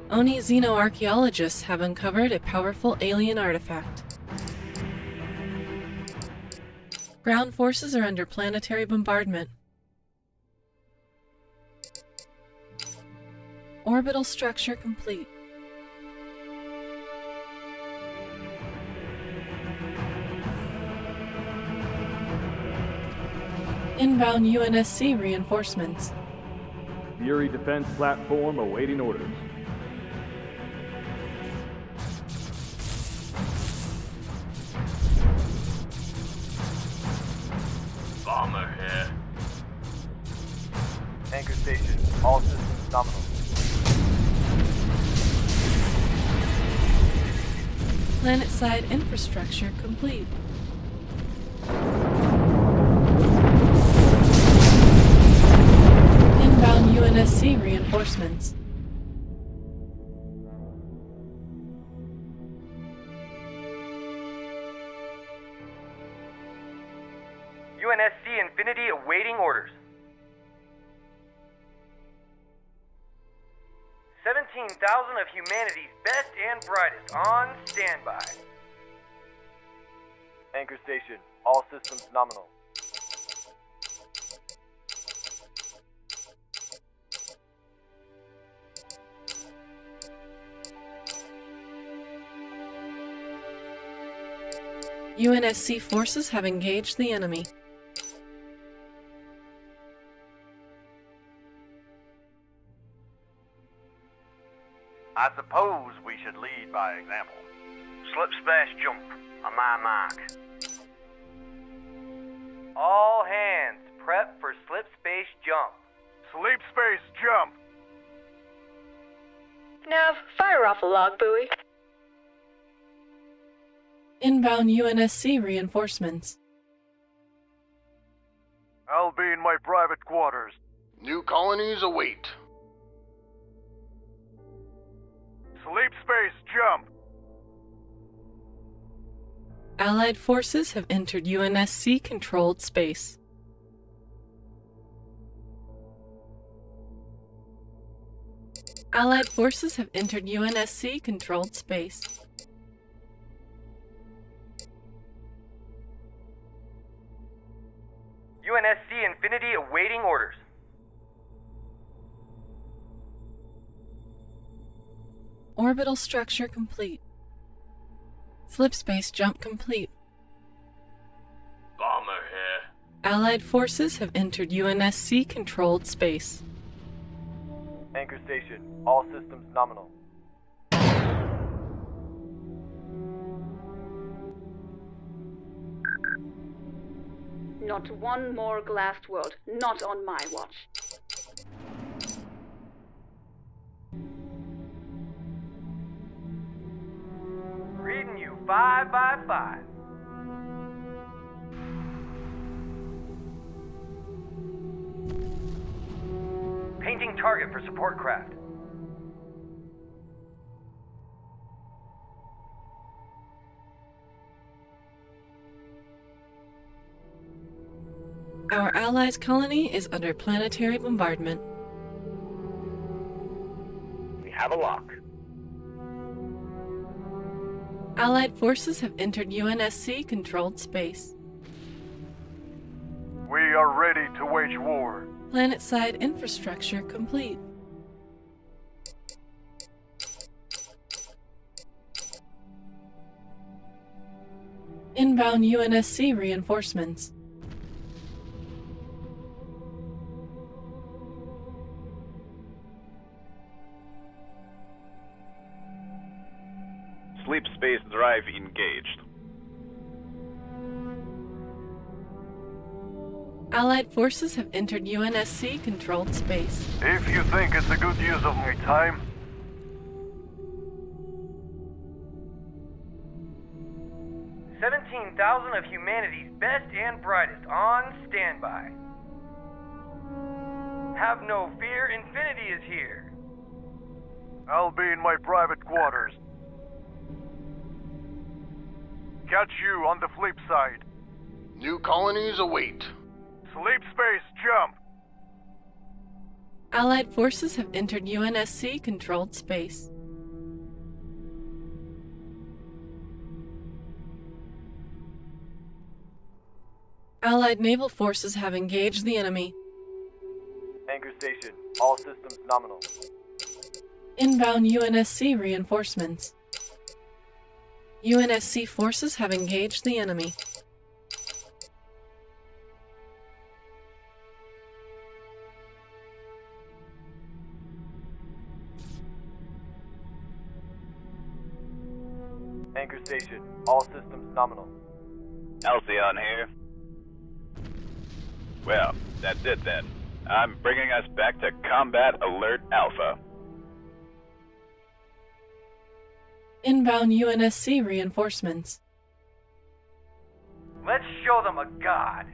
Oni xenoarchaeologists have uncovered a powerful alien artifact. Ground forces are under planetary bombardment. Orbital structure complete. Inbound UNSC reinforcements. Fury defense platform awaiting orders. Bomber here. Anchor station. All systems nominal. Planet-side infrastructure complete. Inbound UNSC reinforcements. UNSC Infinity awaiting orders. 17,000 of humanity's best and brightest on standby. Anchor station. All systems nominal. UNSC forces have engaged the enemy. I suppose we should lead by example. Slip splash jump on my mark. All hands prep for slip space jump. Sleep space jump! Nav, fire off a log buoy. Inbound UNSC reinforcements. I'll be in my private quarters. New colonies await. Sleep space jump! Allied forces have entered UNSC-controlled space. Allied forces have entered UNSC-controlled space. UNSC Infinity awaiting orders. Orbital structure complete. Slip space jump complete. Bomber here. Allied forces have entered UNSC-controlled space. Anchor station. All systems nominal. Not one more glassed world. Not on my watch. Reading you 5 by 5. target for support craft. Our allies' colony is under planetary bombardment. We have a lock. Allied forces have entered UNSC-controlled space. We are ready to wage war. Planet-side infrastructure complete. Inbound UNSC reinforcements. Sleep space drive engaged. Allied forces have entered UNSC-controlled space. If you think it's a good use of my time, 17,000 of humanity's best and brightest on standby. Have no fear, Infinity is here. I'll be in my private quarters. Catch you on the flip side. New colonies await. Sleep space, jump! Allied forces have entered UNSC-controlled space. Allied naval forces have engaged the enemy. Anchor station, all systems nominal. Inbound UNSC reinforcements. UNSC forces have engaged the enemy. Anchor station, all systems nominal. Halcyon here. Well, that's it then. I'm bringing us back to Combat Alert Alpha. Inbound UNSC reinforcements. Let's show them a god.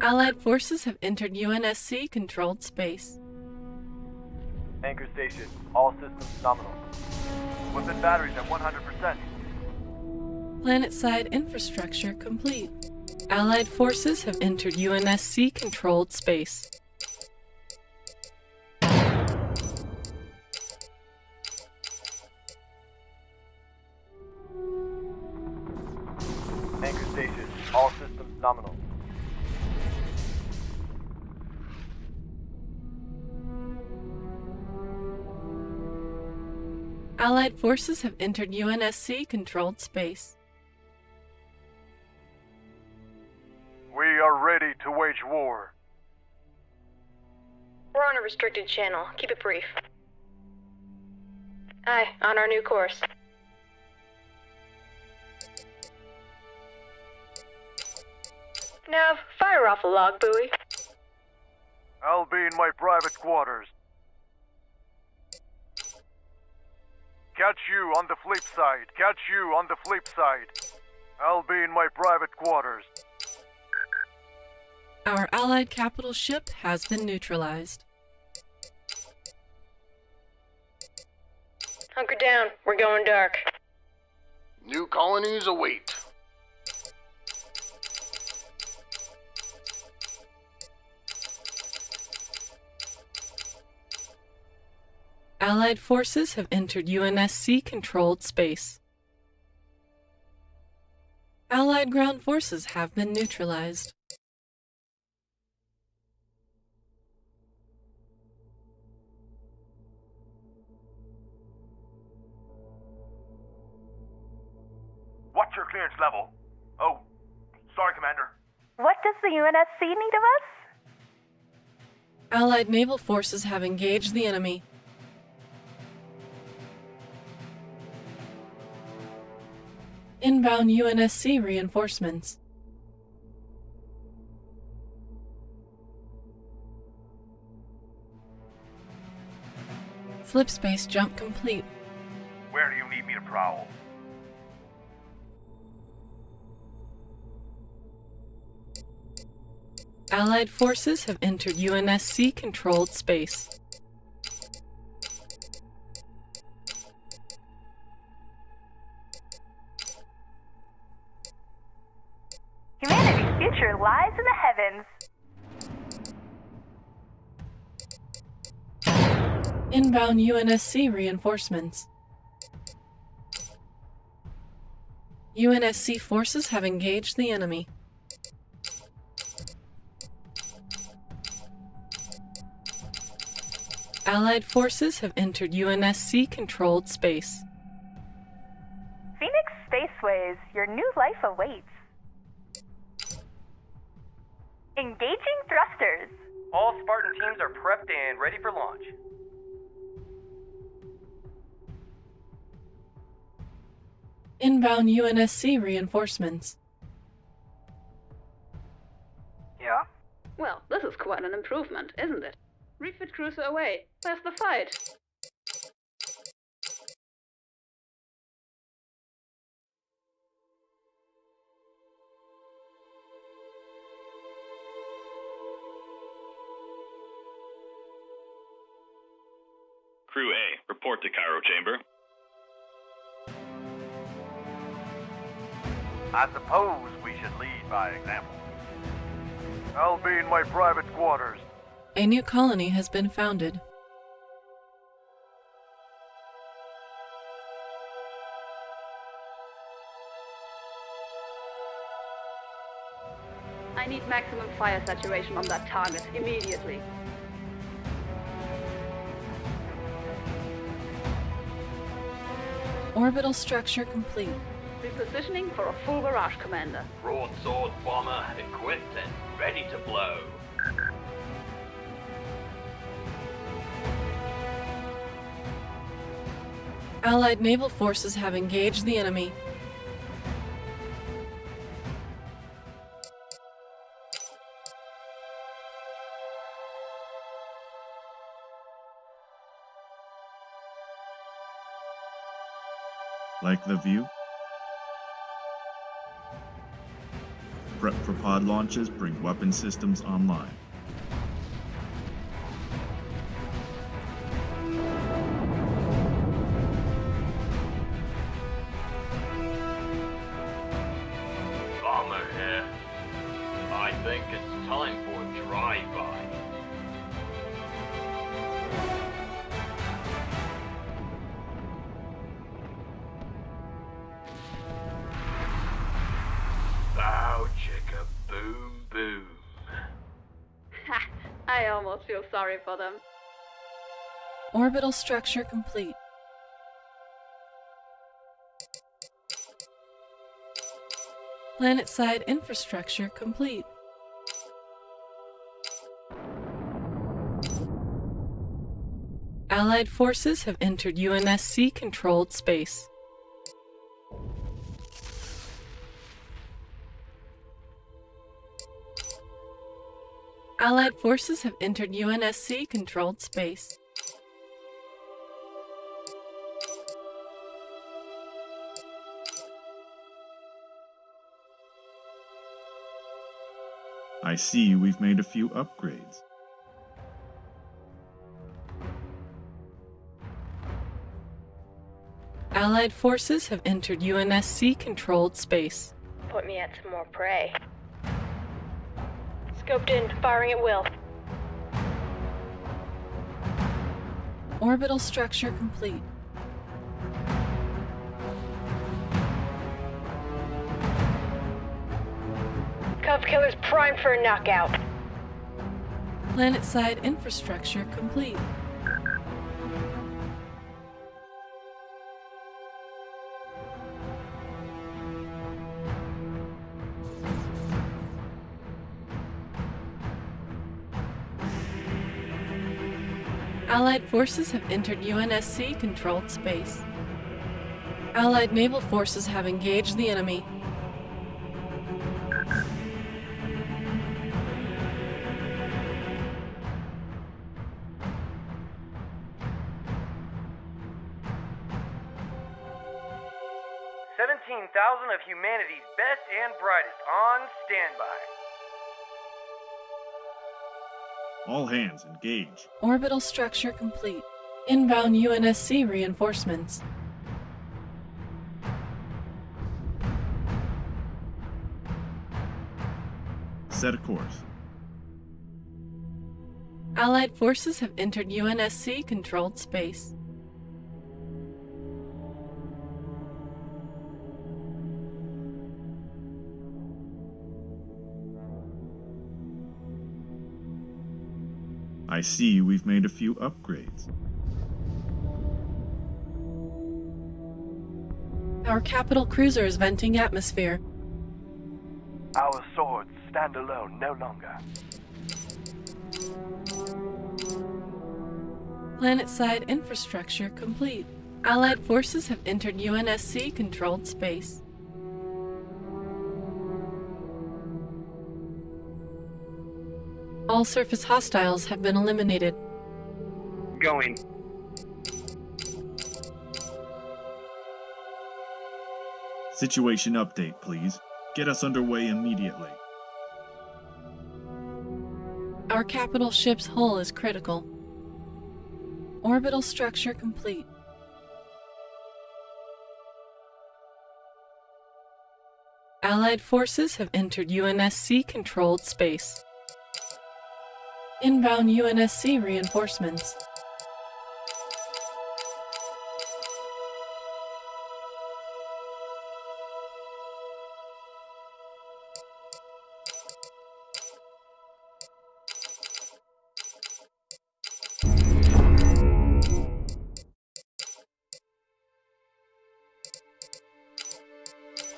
Allied forces have entered UNSC-controlled space. Anchor station, all systems nominal. Weapon batteries at 100%. Planet-side infrastructure complete. Allied forces have entered UNSC-controlled space. Anchor station, all systems nominal. Allied forces have entered UNSC-controlled space. we are ready to wage war. We're on a restricted channel. Keep it brief. Aye, on our new course. Nav, fire off a log buoy. I'll be in my private quarters. Catch you on the flip side. Catch you on the flip side. I'll be in my private quarters. Our Allied capital ship has been neutralized. Hunker down. We're going dark. New colonies await. Allied forces have entered UNSC-controlled space. Allied ground forces have been neutralized. What's your clearance level? Oh, sorry, Commander. What does the UNSC need of us? Allied naval forces have engaged the enemy. Inbound UNSC reinforcements. Flip space jump complete. Where do you need me to prowl? Allied forces have entered UNSC-controlled space. Humanity's future lies in the heavens. Inbound UNSC reinforcements. UNSC forces have engaged the enemy. Allied forces have entered UNSC-controlled space. Phoenix Spaceways, your new life awaits. Engaging thrusters. All Spartan teams are prepped and ready for launch. Inbound UNSC reinforcements. Yeah? Well, this is quite an improvement, isn't it? Refit cruiser away. Where's the fight? Crew A, report to Cairo Chamber. I suppose we should lead by example. I'll be in my private quarters. A new colony has been founded. I need maximum fire saturation on that target immediately. Orbital structure complete. Repositioning for a full barrage, Commander. Broadsword bomber equipped and ready to blow. Allied naval forces have engaged the enemy. Like the view? Prep for pod launches, bring weapon systems online. Bomber here. I think it's time for a drive-by. Bow, chicka, boom, boom. Ha! I almost feel sorry for them. Orbital structure complete. Planet-side infrastructure complete. Allied forces have entered UNSC-controlled space. Allied forces have entered UNSC-controlled space. I see we've made a few upgrades. Allied forces have entered UNSC-controlled space. Point me at some more prey. Scoped in, firing at will. Orbital structure complete. Cub killer's primed for a knockout. Planet-side infrastructure complete. Allied forces have entered UNSC-controlled space. Allied naval forces have engaged the enemy. $17,000 of humanity's best and brightest on standby. All hands engage. Orbital structure complete. Inbound UNSC reinforcements. Set a course. Allied forces have entered UNSC-controlled space. I see we've made a few upgrades. Our capital cruiser is venting atmosphere. Our swords stand alone no longer. Planet-side infrastructure complete. Allied forces have entered UNSC-controlled space. All surface hostiles have been eliminated. Going. Situation update, please. Get us underway immediately. Our capital ship's hull is critical. Orbital structure complete. Allied forces have entered UNSC-controlled space. Inbound UNSC reinforcements.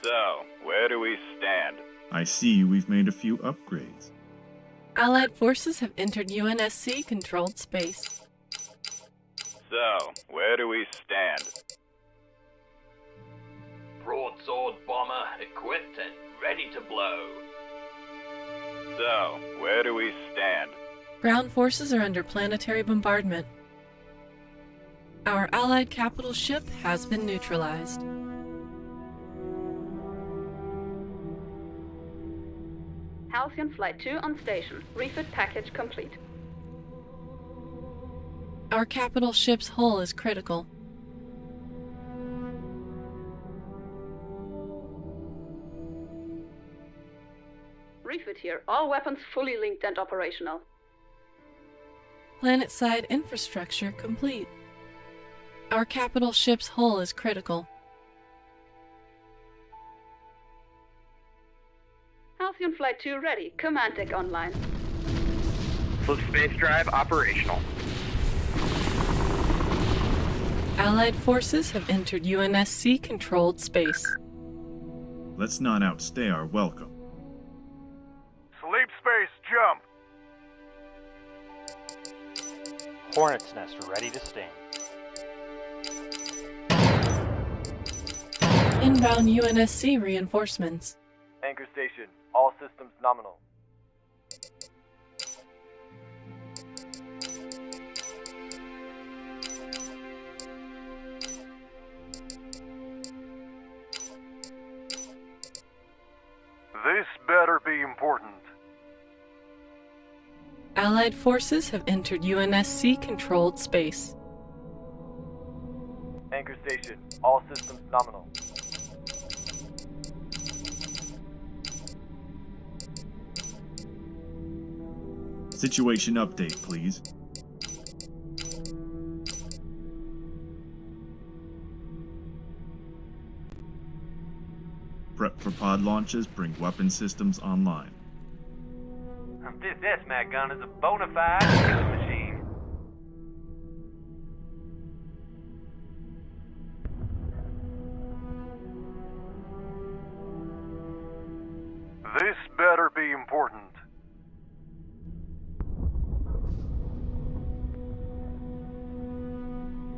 So, where do we stand? I see we've made a few upgrades. Allied forces have entered UNSC-controlled space. So, where do we stand? Broadsword bomber equipped and ready to blow. So, where do we stand? Ground forces are under planetary bombardment. Our Allied capital ship has been neutralized. Halcyon Flight 2 on station. Refit package complete. Our capital ship's hull is critical. Refit here. All weapons fully linked and operational. Planet-side infrastructure complete. Our capital ship's hull is critical. Halcyon Flight 2 ready. Command deck online. Flip space drive operational. Allied forces have entered UNSC-controlled space. Let's not outstay our welcome. Sleep space, jump! Hornet's nest ready to sting. Inbound UNSC reinforcements. Anchor station. All systems nominal. This better be important. Allied forces have entered UNSC-controlled space. Anchor station. All systems nominal. Situation update, please. Prep for pod launches, bring weapon systems online. This mag gun is a bona fide killing machine. This better be important.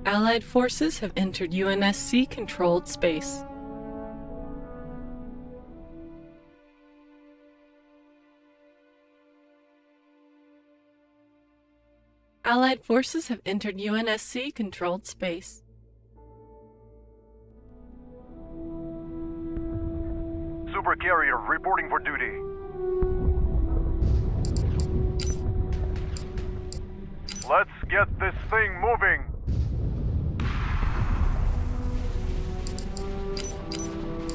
Allied forces have entered UNSC-controlled space. Allied forces have entered UNSC-controlled space. Supercarrier reporting for duty. Let's get this thing moving!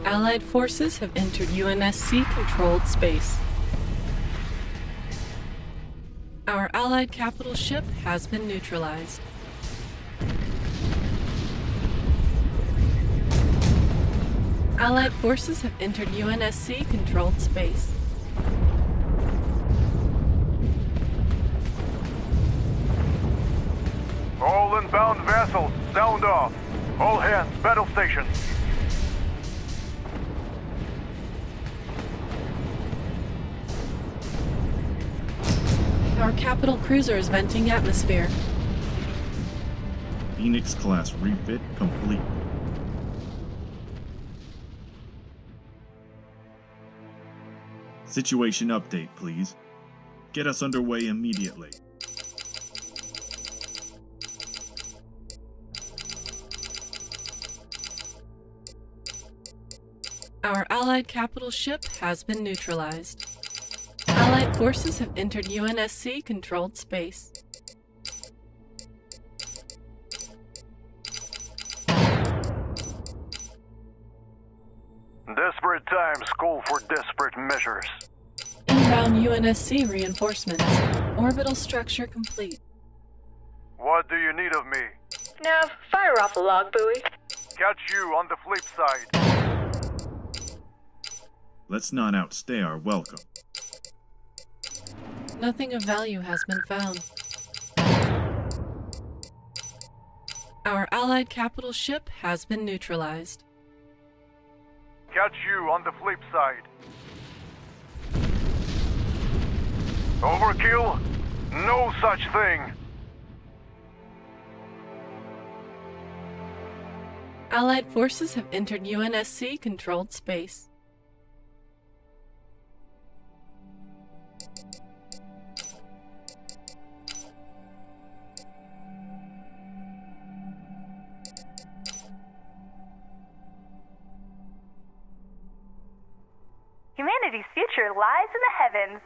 Allied forces have entered UNSC-controlled space. Our Allied capital ship has been neutralized. Allied forces have entered UNSC-controlled space. All inbound vessels, sound off! All hands, battle stations! Our capital cruiser is venting atmosphere. Phoenix-class refit complete. Situation update, please. Get us underway immediately. Our Allied capital ship has been neutralized. Allied forces have entered UNSC-controlled space. Desperate times call for desperate measures. Inbound UNSC reinforcements. Orbital structure complete. What do you need of me? Nav, fire off the log buoy. Catch you on the flip side. Let's not outstay our welcome. Nothing of value has been found. Our Allied capital ship has been neutralized. Catch you on the flip side. Overkill? No such thing! Allied forces have entered UNSC-controlled space. Humanity's future lies in the heavens.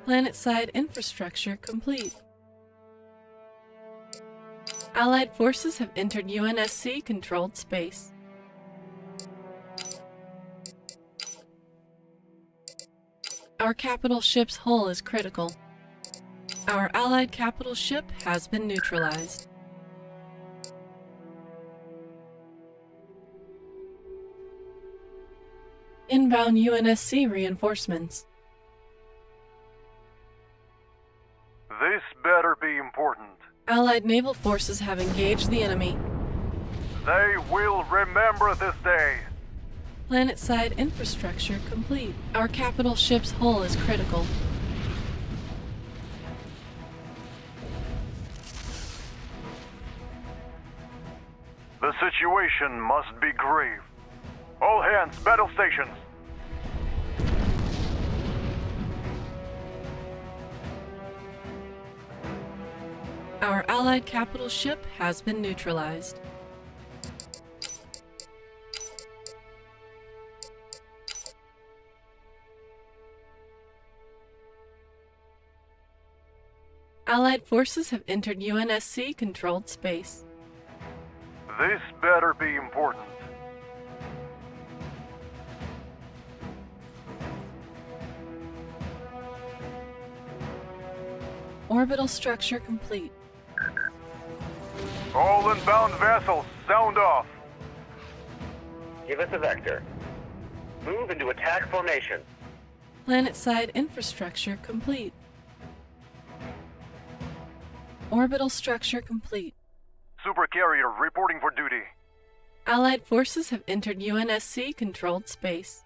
Planet-side infrastructure complete. Allied forces have entered UNSC-controlled space. Our capital ship's hull is critical. Our Allied capital ship has been neutralized. Inbound UNSC reinforcements. This better be important. Allied naval forces have engaged the enemy. They will remember this day. Planet-side infrastructure complete. Our capital ship's hull is critical. The situation must be grave. All hands, battle stations! Our Allied capital ship has been neutralized. Allied forces have entered UNSC-controlled space. This better be important. Orbital structure complete. All inbound vessels, sound off! Give us a vector. Move into attack formation. Planet-side infrastructure complete. Orbital structure complete. Supercarrier reporting for duty. Allied forces have entered UNSC-controlled space.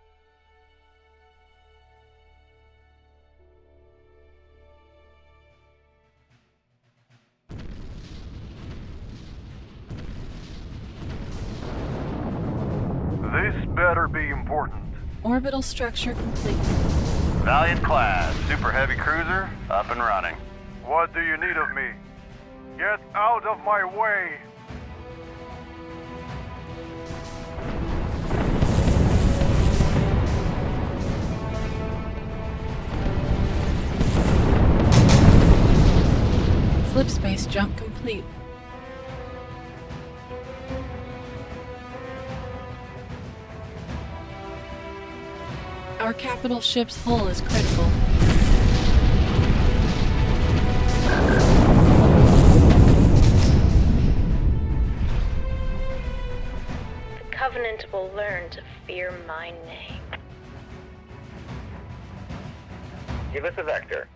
This better be important. Orbital structure complete. Valiant class, super heavy cruiser, up and running. What do you need of me? Get out of my way! Slip space jump complete. Our capital ship's hull is critical. The Covenant will learn to fear my name. Give us a vector.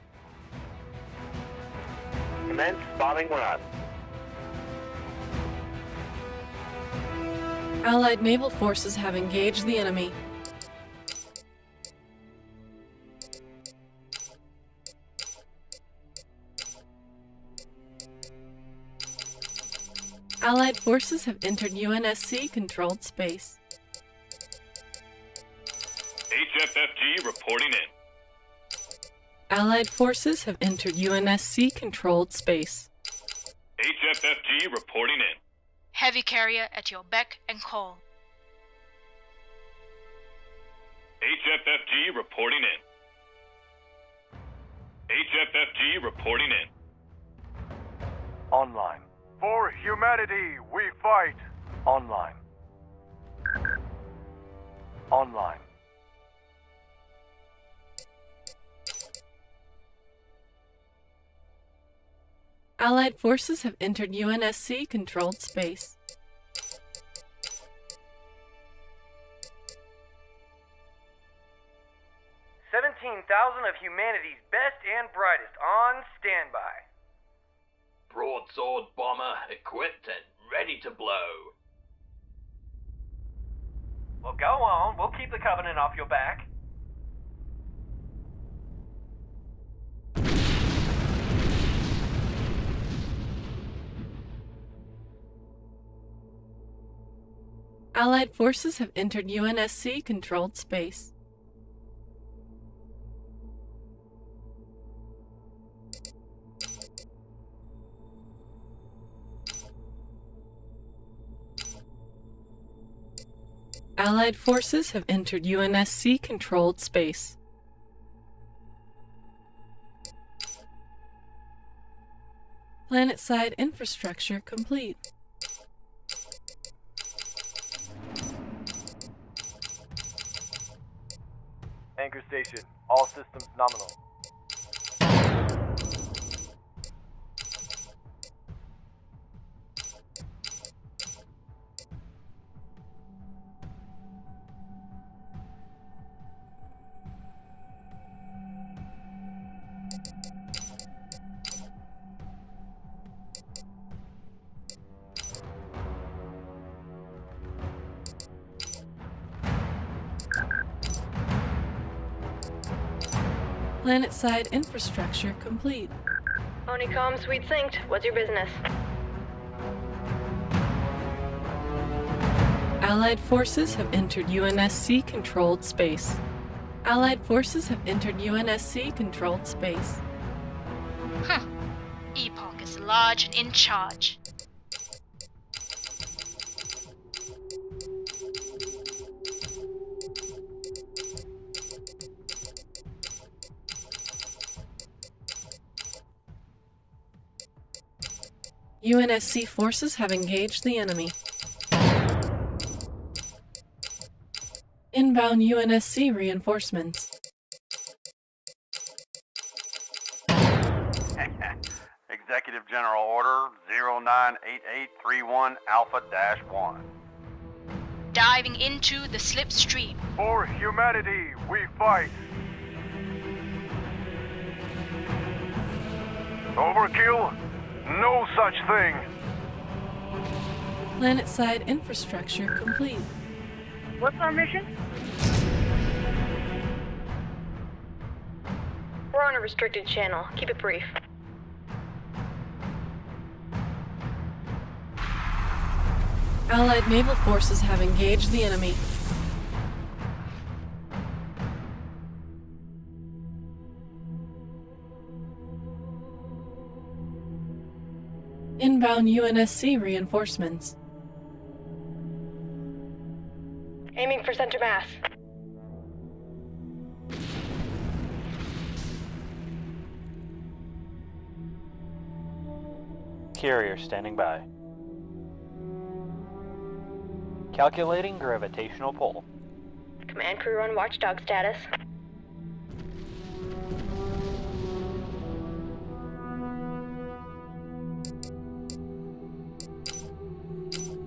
Commence bombing run. Allied naval forces have engaged the enemy. Allied forces have entered UNSC-controlled space. HFFG reporting in. Allied forces have entered UNSC-controlled space. HFFG reporting in. Heavy carrier at your beck and call. HFFG reporting in. HFFG reporting in. Online. For humanity, we fight. Online. Online. Allied forces have entered UNSC-controlled space. $17,000 of humanity's best and brightest on standby. Broadsword bomber equipped and ready to blow. Well, go on. We'll keep the Covenant off your back. Allied forces have entered UNSC-controlled space. Allied forces have entered UNSC-controlled space. Planet-side infrastructure complete. Anchor station. All systems nominal. Planet-side infrastructure complete. Honeycomb, sweet synced. What's your business? Allied forces have entered UNSC-controlled space. Allied forces have entered UNSC-controlled space. Huh. Epoch is large and in charge. UNSC forces have engaged the enemy. Inbound UNSC reinforcements. Executive General Order 098831 Alpha-1. Diving into the slipstream. For humanity, we fight. Overkill? No such thing. Planet-side infrastructure complete. What's our mission? We're on a restricted channel. Keep it brief. Allied naval forces have engaged the enemy. Inbound UNSC reinforcements. Aiming for center mass. carrier standing by. Calculating gravitational pull. Command crew on watchdog status.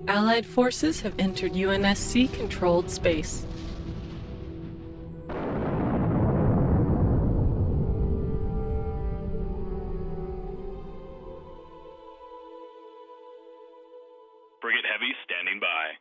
Allied forces have entered UNSC-controlled space. Frigate Heavy standing by.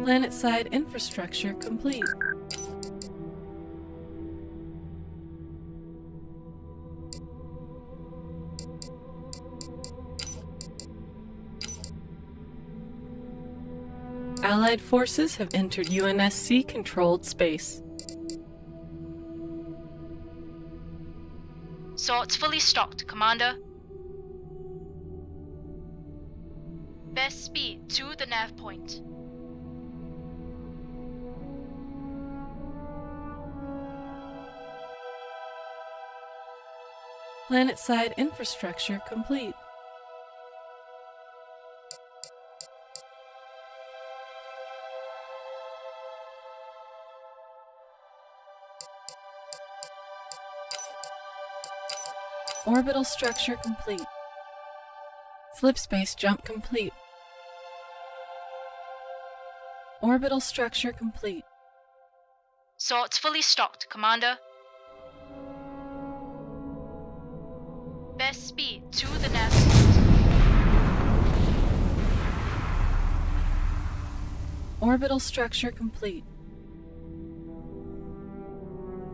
Planet-side infrastructure complete. Allied forces have entered UNSC-controlled space. Swords fully stocked, Commander. Best speed to the nav point. Planet-side infrastructure complete. Orbital structure complete. Slipspace jump complete. Orbital structure complete. Swords fully stocked, Commander. Best speed to the nav point. Orbital structure complete.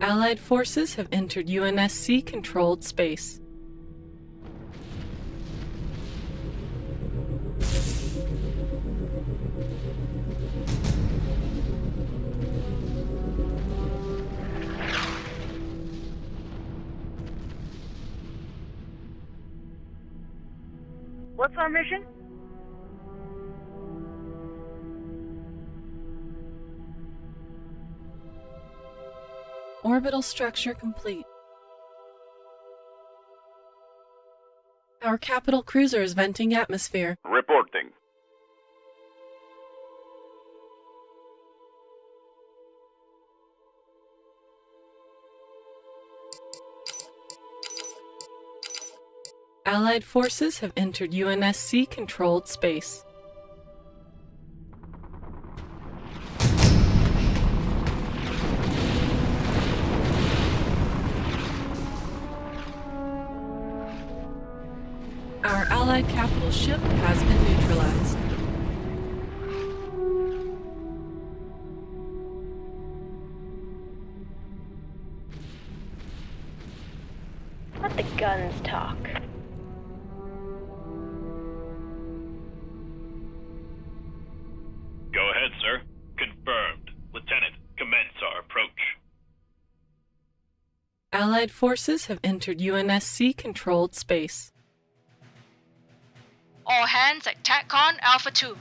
Allied forces have entered UNSC-controlled space. What's our mission? Orbital structure complete. Our capital cruiser is venting atmosphere. Reporting. Allied forces have entered UNSC-controlled space. Our Allied capital ship has been neutralized. Let the guns talk. Go ahead, sir. Confirmed. Lieutenant, commence our approach. Allied forces have entered UNSC-controlled space. All hands at TACCON Alpha 2.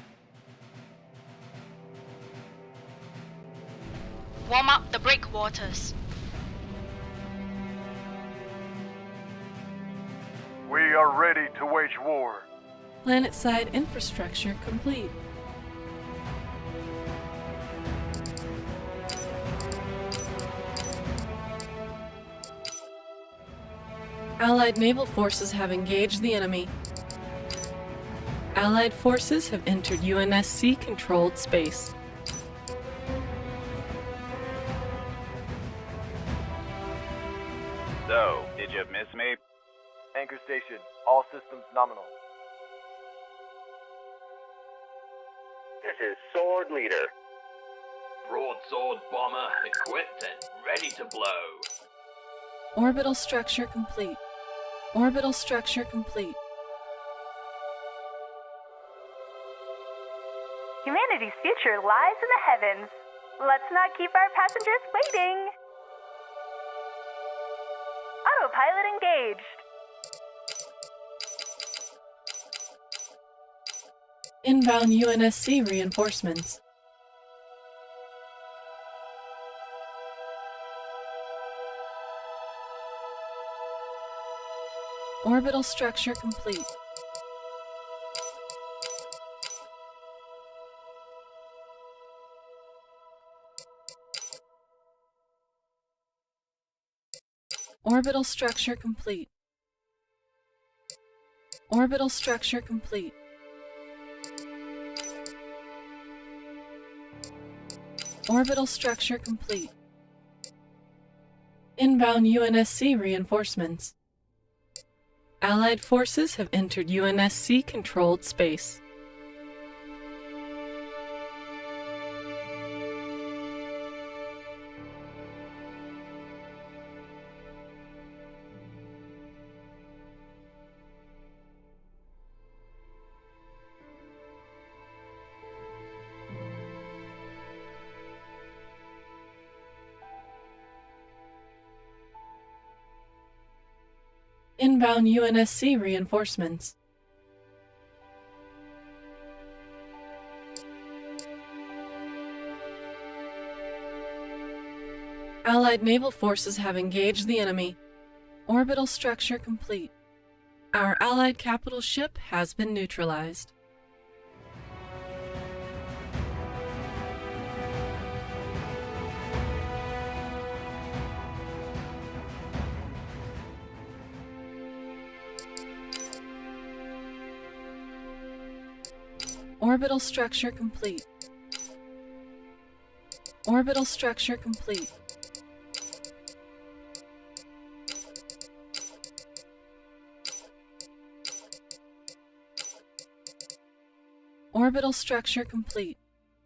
Warm up the breakwaters. We are ready to wage war. Planet-side infrastructure complete. Allied naval forces have engaged the enemy. Allied forces have entered UNSC-controlled space. So, did you miss me? Anchor station, all systems nominal. This is Sword Leader. Broadsword bomber equipped and ready to blow. Orbital structure complete. Orbital structure complete. Humanity's future lies in the heavens. Let's not keep our passengers waiting. pilot engaged. Inbound UNSC reinforcements. Orbital structure complete. Orbital structure complete. Orbital structure complete. Orbital structure complete. Inbound UNSC reinforcements. Allied forces have entered UNSC-controlled space. Inbound UNSC reinforcements. Allied naval forces have engaged the enemy. Orbital structure complete. Our Allied capital ship has been neutralized. Orbital structure complete. Orbital structure complete. Orbital structure complete.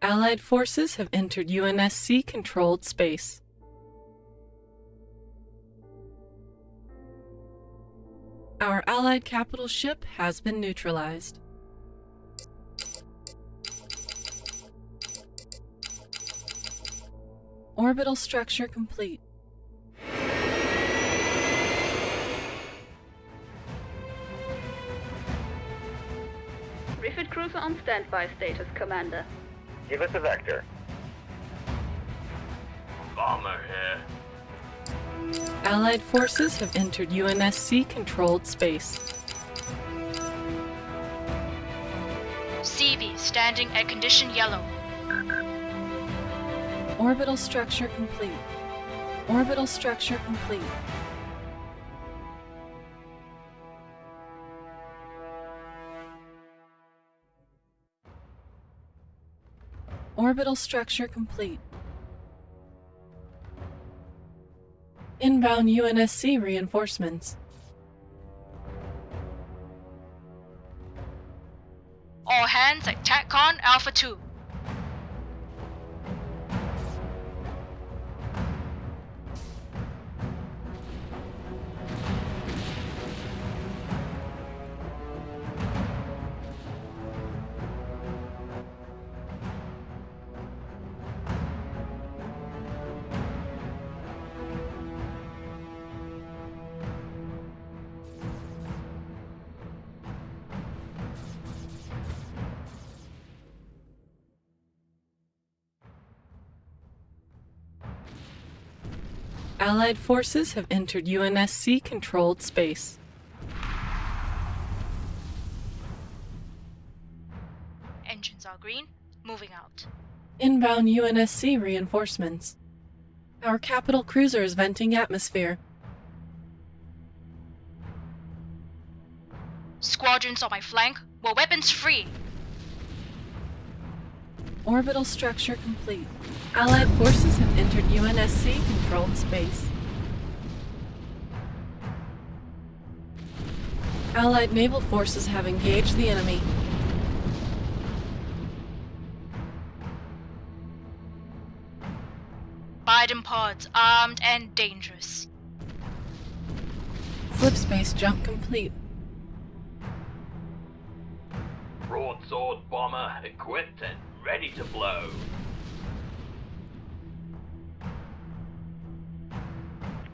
Allied forces have entered UNSC-controlled space. Our Allied capital ship has been neutralized. Orbital structure complete. Refit cruiser on standby status, Commander. Give us a vector. Bomber here. Allied forces have entered UNSC-controlled space. CV standing at condition yellow. Orbital structure complete. Orbital structure complete. Orbital structure complete. Inbound UNSC reinforcements. All hands at TACCON Alpha 2. Allied forces have entered UNSC-controlled space. Engines are green. Moving out. Inbound UNSC reinforcements. Our capital cruiser is venting atmosphere. Squadrons on my flank. Well, weapons free. Orbital structure complete. Allied forces have entered UNSC-controlled space. Allied naval forces have engaged the enemy. Biden pods armed and dangerous. Slipspace jump complete. Broadsword bomber equipped and ready to blow.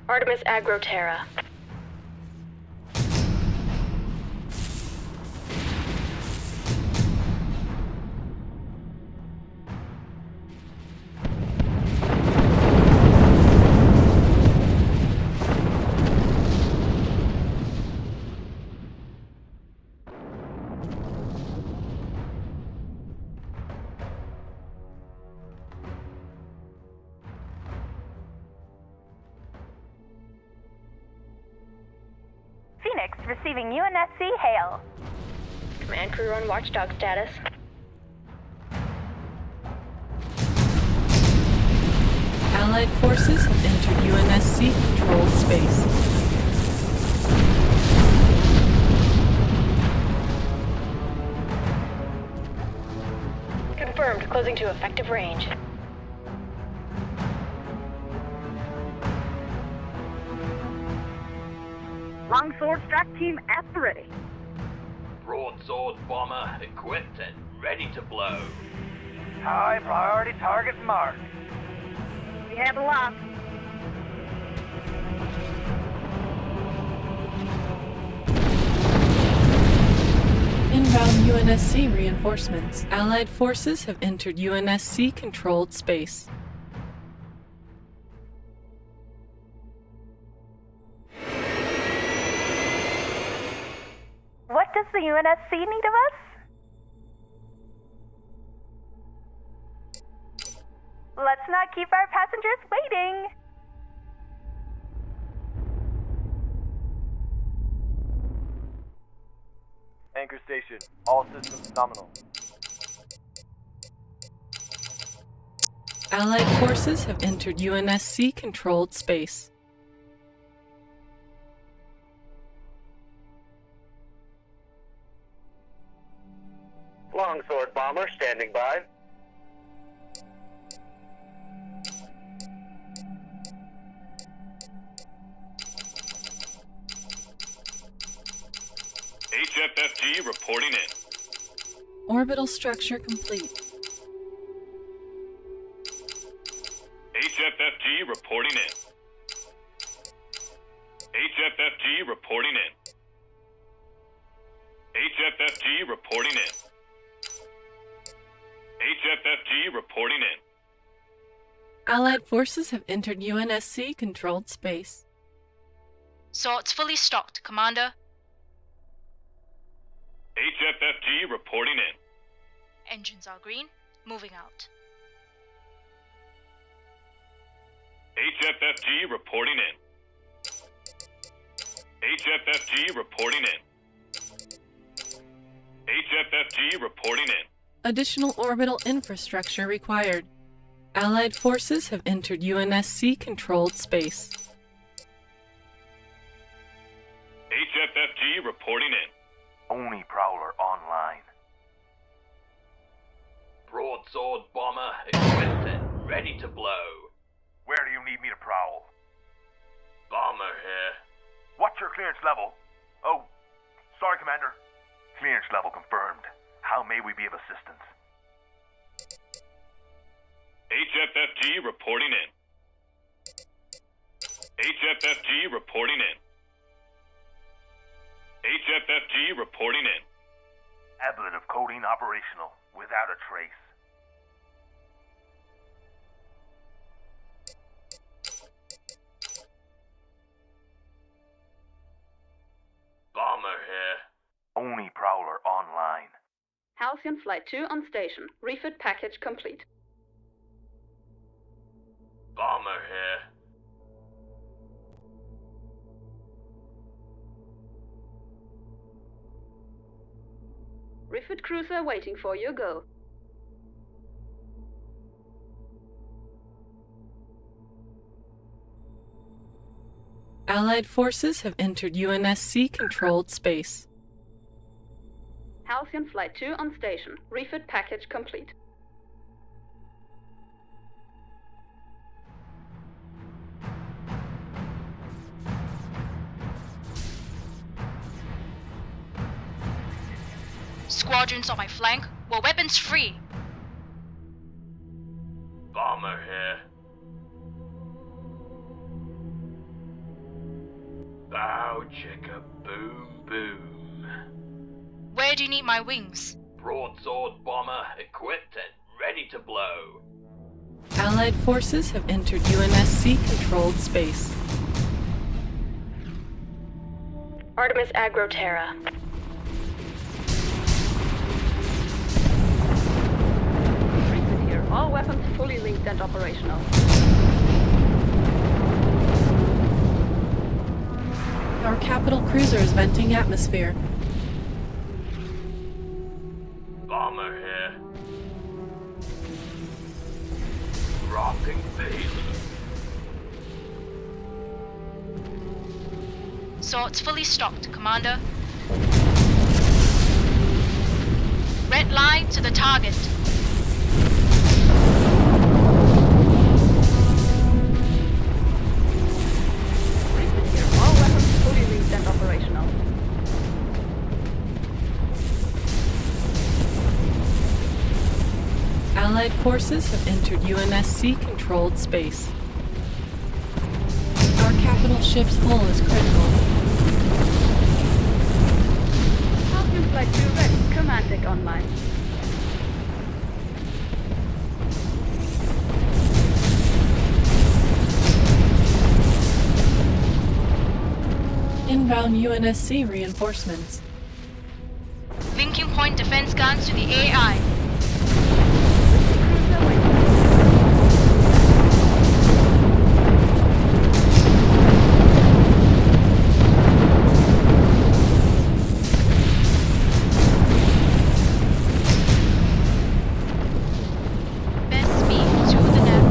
Artemis Agro Terra. Receiving UNSC hail. Command crew on watchdog status. Allied forces have entered UNSC-controlled space. Confirmed, closing to effective range. Longsword strike team at the ready. Broadsword bomber equipped and ready to blow. High priority target marked. We have a lock. Inbound UNSC reinforcements. Allied forces have entered UNSC-controlled space. What does the UNSC need of us? Let's not keep our passengers waiting. Anchor station. All systems nominal. Allied forces have entered UNSC-controlled space. Longsword bomber standing by. HFFG reporting in. Orbital structure complete. HFFG reporting in. HFFG reporting in. HFFG reporting in. HFFG reporting in. Allied forces have entered UNSC-controlled space. Swords fully stocked, Commander. HFFG reporting in. Engines are green. Moving out. HFFG reporting in. HFFG reporting in. HFFG reporting in. Additional orbital infrastructure required. Allied forces have entered UNSC-controlled space. HFFG reporting in. Oni Prowler online. Broadsword bomber equipped and ready to blow. Where do you need me to prowl? Bomber here. What's your clearance level? Oh, sorry, Commander. Clearance level confirmed. How may we be of assistance? HFFG reporting in. HFFG reporting in. HFFG reporting in. Ablative coding operational, without a trace. Bomber here. Oni Prowler online. Halcyon Flight 2 on station. Refit package complete. Bomber here. Refit cruiser waiting for you. Go. Allied forces have entered UNSC-controlled space. Halcyon Flight 2 on station. Refit package complete. Squadrons on my flank. We're weapons free. Bomber here. Bow chicka boom boom. Where do you need my wings? Broadsword bomber equipped and ready to blow. Allied forces have entered UNSC-controlled space. Artemis Agro Terra. Refit here. All weapons fully linked and operational. Our capital cruiser is venting atmosphere. Bomber here. Rocking payload. Sorts fully stocked, Commander. Red line to the target. All weapons fully reached and operational. Allied forces have entered UNSC-controlled space. Our capital ship's hull is critical. Falcon Flight 2 ready. Command deck online. Inbound UNSC reinforcements. Linking point defense guns to the AI. Best speed to the net.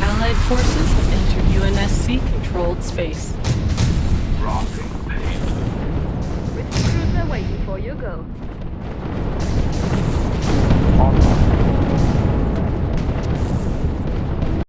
Allied forces have entered UNSC-controlled space. Rocking payload. With the cruiser waiting for you, go. Awesome.